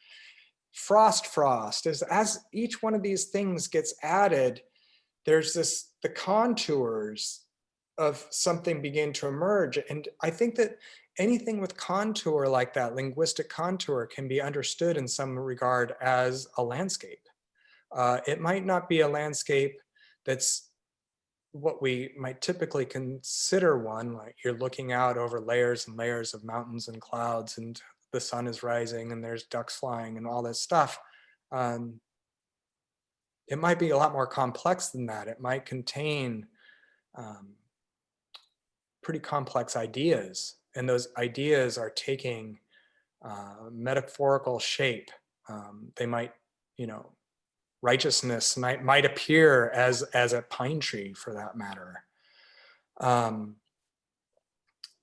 Frost, as each one of these things gets added, there's the contours of something begin to emerge. And I think that anything with contour like that, linguistic contour, can be understood in some regard as a landscape. It might not be a landscape that's what we might typically consider one, like you're looking out over layers and layers of mountains and clouds, and the sun is rising and there's ducks flying and all this stuff. It might be a lot more complex than that. It might contain pretty complex ideas, and those ideas are taking metaphorical shape. They might, righteousness might appear as a pine tree, for that matter.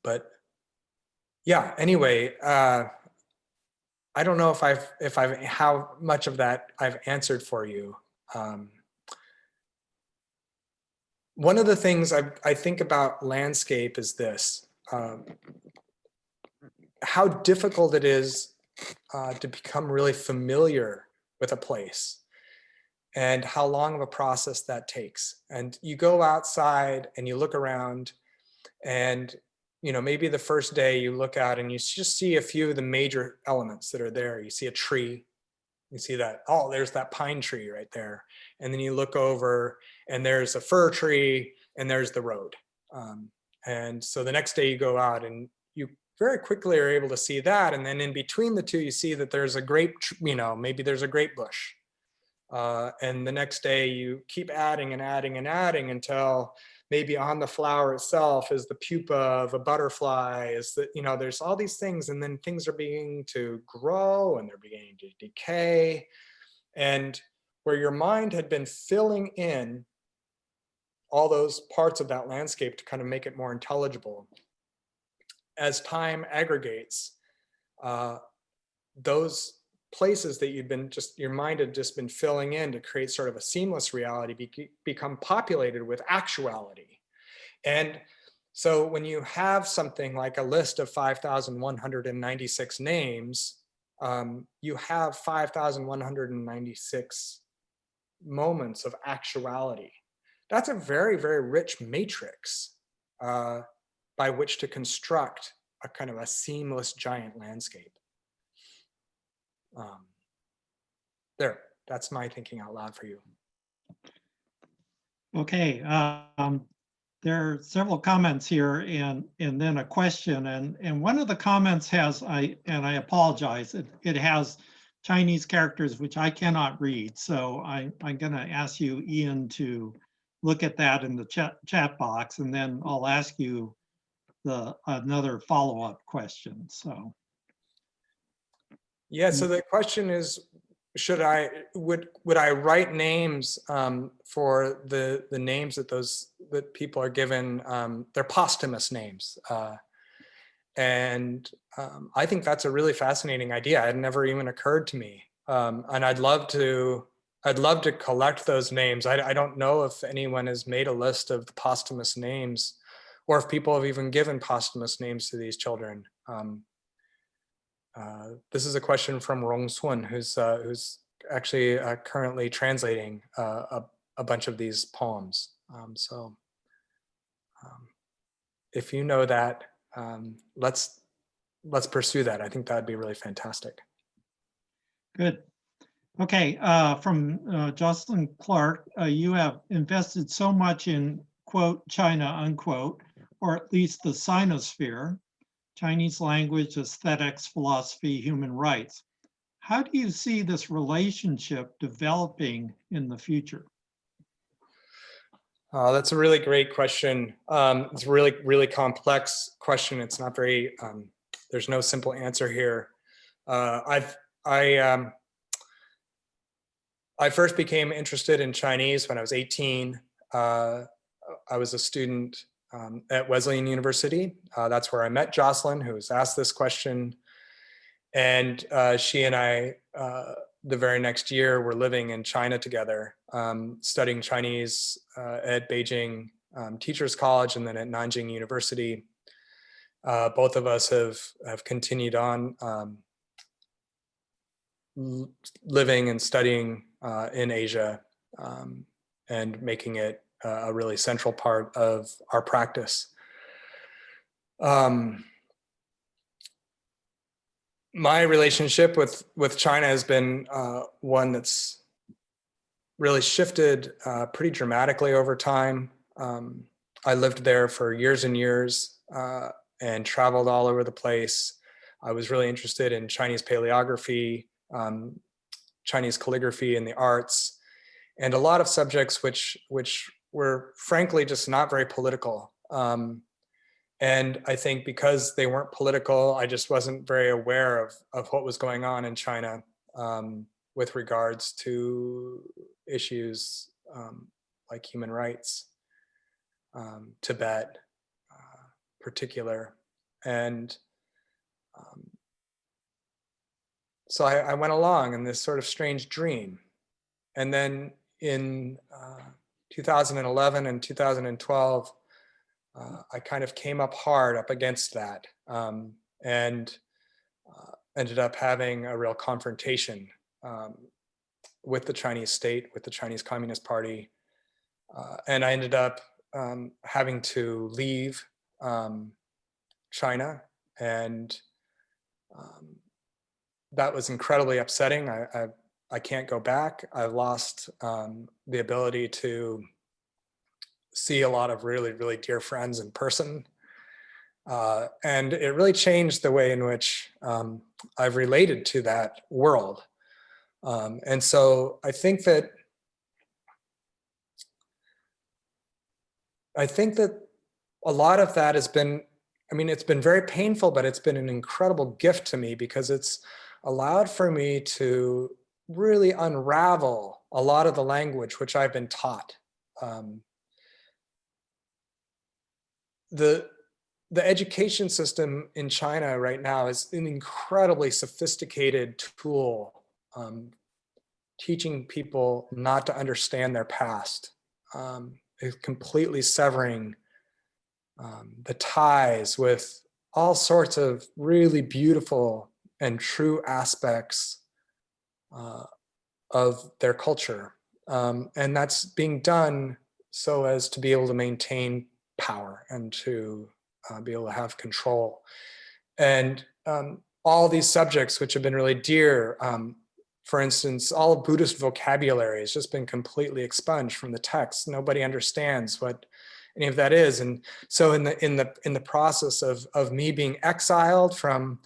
But yeah, anyway, I don't know if how much of that I've answered for you. One of the things I think about landscape is this: how difficult it is to become really familiar with a place, and how long of a process that takes. And you go outside and you look around, and maybe the first day you look out and you just see a few of the major elements that are there. You see a tree, you see that, oh, there's that pine tree right there. And then you look over and there's a fir tree and there's the road. And so the next day you go out and you very quickly are able to see that. And then in between the two, you see that there's a grape, maybe there's a grape bush. And the next day you keep adding and adding and adding until maybe on the flower itself is the pupa of a butterfly, is that, there's all these things, and then things are beginning to grow and they're beginning to decay. And where your mind had been filling in all those parts of that landscape to kind of make it more intelligible, as time aggregates, those places that your mind had just been filling in to create sort of a seamless reality become populated with actuality. And so when you have something like a list of 5,196 names, you have 5,196 moments of actuality. That's a very, very rich matrix by which to construct a kind of a seamless giant landscape. There, That's my thinking out loud for you. Okay, there are several comments here and then a question. And one of the comments has, I apologize, it has Chinese characters which I cannot read. So I'm going to ask you, Ian, to look at that in the chat box, and then I'll ask you another follow-up question. So Yeah, so the question is, would I write names for the names that people are given? They're posthumous names, and I think that's a really fascinating idea. It had never even occurred to me, and I'd love to collect those names. I don't know if anyone has made a list of the posthumous names, or if people have even given posthumous names to these children. This is a question from Rong Sun, who's actually currently translating a bunch of these poems. If you know that, let's pursue that. I think that'd be really fantastic. good. Okay, from Jocelyn Clark, you have invested so much in, quote, China, unquote, or at least the Sinosphere, Chinese language, aesthetics, philosophy, human rights. How do you see this relationship developing in the future? That's a really great question. It's a really, really complex question. It's not very, there's no simple answer here. I first became interested in Chinese when I was 18. I was a student at Wesleyan University. That's where I met Jocelyn, who was asked this question. And she and I, the very next year, were living in China together, studying Chinese at Beijing Teachers College and then at Nanjing University. Both of us have continued on living and studying in Asia and making it a really central part of our practice. My relationship with China has been one that's really shifted pretty dramatically over time. I lived there for years and years and traveled all over the place. I was really interested in Chinese paleography, Chinese calligraphy and the arts, and a lot of subjects which were frankly just not very political. And I think because they weren't political, I just wasn't very aware of what was going on in China with regards to issues like human rights, Tibet particular. And so I went along in this sort of strange dream. And then in 2011 and 2012, I kind of came up hard up against that and ended up having a real confrontation with the Chinese state, with the Chinese Communist Party. And I ended up having to leave China, and that was incredibly upsetting. I can't go back. I've lost the ability to see a lot of really, really dear friends in person. And it really changed the way in which I've related to that world. And so I think that a lot of that has been, I mean, it's been very painful, but it's been an incredible gift to me because it's allowed for me to really unravel a lot of the language which I've been taught. The education system in China right now is an incredibly sophisticated tool, teaching people not to understand their past, completely severing the ties with all sorts of really beautiful and true aspects of their culture. And that's being done so as to be able to maintain power and to be able to have control. And all these subjects which have been really dear, For instance, all of Buddhist vocabulary has just been completely expunged from the text. Nobody understands what any of that is. And so in the process of me being exiled from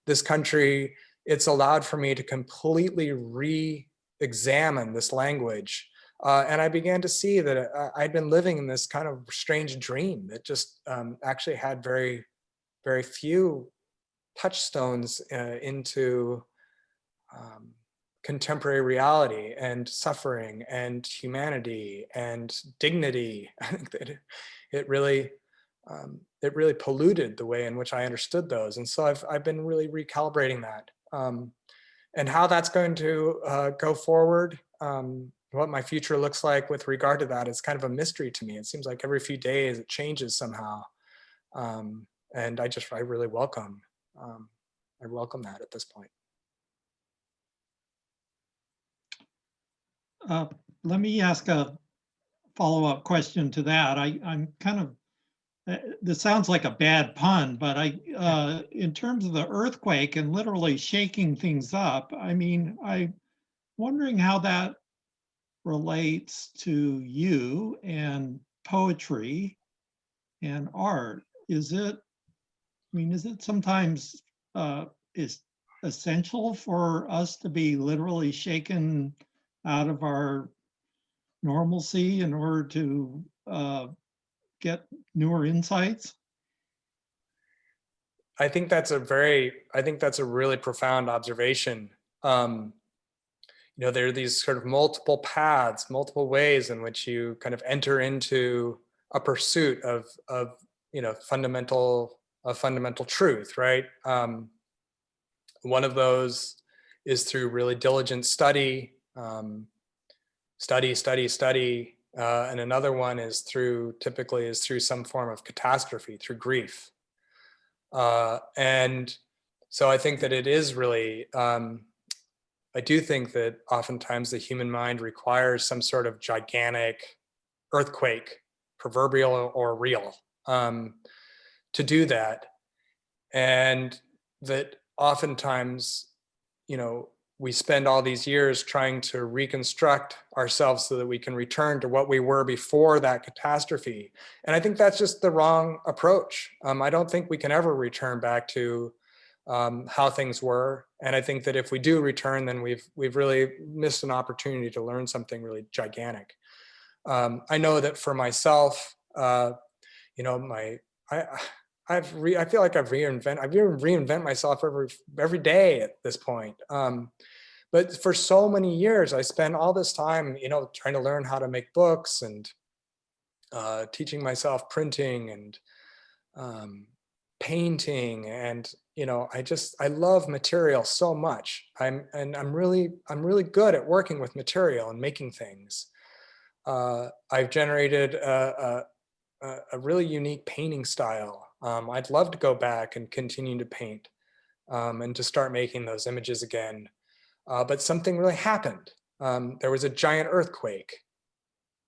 this country, it's allowed for me to completely re-examine this language. And I began to see that I'd been living in this kind of strange dream that just actually had very, very few touchstones into contemporary reality and suffering and humanity and dignity. I think that it really polluted the way in which I understood those. And so I've been really recalibrating that. And how that's going to go forward, what my future looks like with regard to that is kind of a mystery to me. It seems like every few days it changes somehow. And I really welcome that at this point. Let me ask a follow-up question to that. I'm kind of, this sounds like a bad pun, but in terms of the earthquake and literally shaking things up, I mean, I'm wondering how that relates to you and poetry and art. Is it sometimes is essential for us to be literally shaken out of our normalcy in order to get newer insights? I think that's a really profound observation. There are these sort of multiple paths, multiple ways in which you kind of enter into a pursuit of fundamental truth, right? One of those is through really diligent study, and another one is typically through some form of catastrophe, through grief. And so I think that it is really, I do think that oftentimes the human mind requires some sort of gigantic earthquake, proverbial or real, to do that. And that oftentimes, we spend all these years trying to reconstruct ourselves so that we can return to what we were before that catastrophe. And I think that's just the wrong approach. I don't think we can ever return back to how things were. And I think that if we do return, then we've really missed an opportunity to learn something really gigantic. I know that for myself, I feel like I reinvent myself every day at this point. But for so many years, I spent all this time, trying to learn how to make books and teaching myself printing and painting. And, I love material so much. I'm really good at working with material and making things. I've generated a really unique painting style. I'd love to go back and continue to paint and to start making those images again. But something really happened. There was a giant earthquake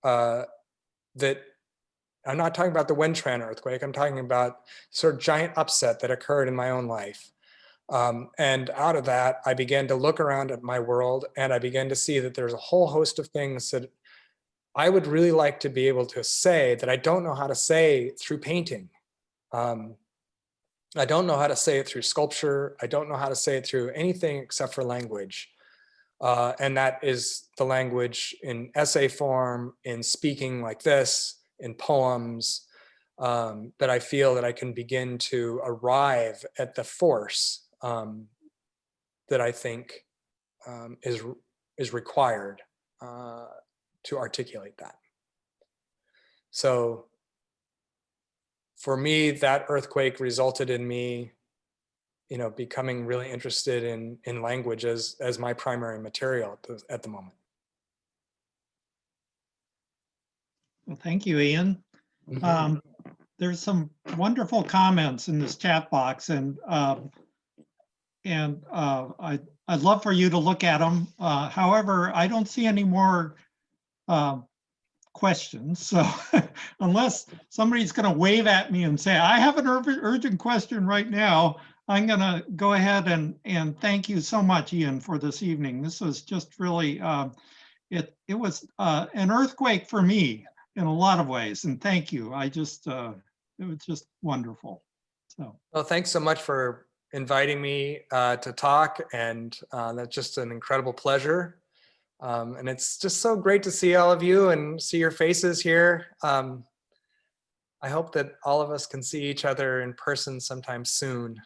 that, I'm not talking about the Wentran earthquake, I'm talking about sort of giant upset that occurred in my own life. And out of that, I began to look around at my world and I began to see that there's a whole host of things that I would really like to be able to say that I don't know how to say through painting. I don't know how to say it through sculpture. I don't know how to say it through anything except for language. And that is the language in essay form, in speaking like this, in poems, that I feel that I can begin to arrive at the force that I think is required to articulate that. So for me, that earthquake resulted in me, becoming really interested in language as my primary material at the moment. Well, thank you, Ian. There's some wonderful comments in this chat box, and I'd love for you to look at them. However, I don't see any more questions. So unless somebody's going to wave at me and say, I have an urgent question right now, I'm going to go ahead and thank you so much, Ian, for this evening. This was just really, it was an earthquake for me in a lot of ways. And thank you. It was just wonderful. So, Well, thanks so much for inviting me to talk, and that's just an incredible pleasure. And it's just so great to see all of you and see your faces here. I hope that all of us can see each other in person sometime soon.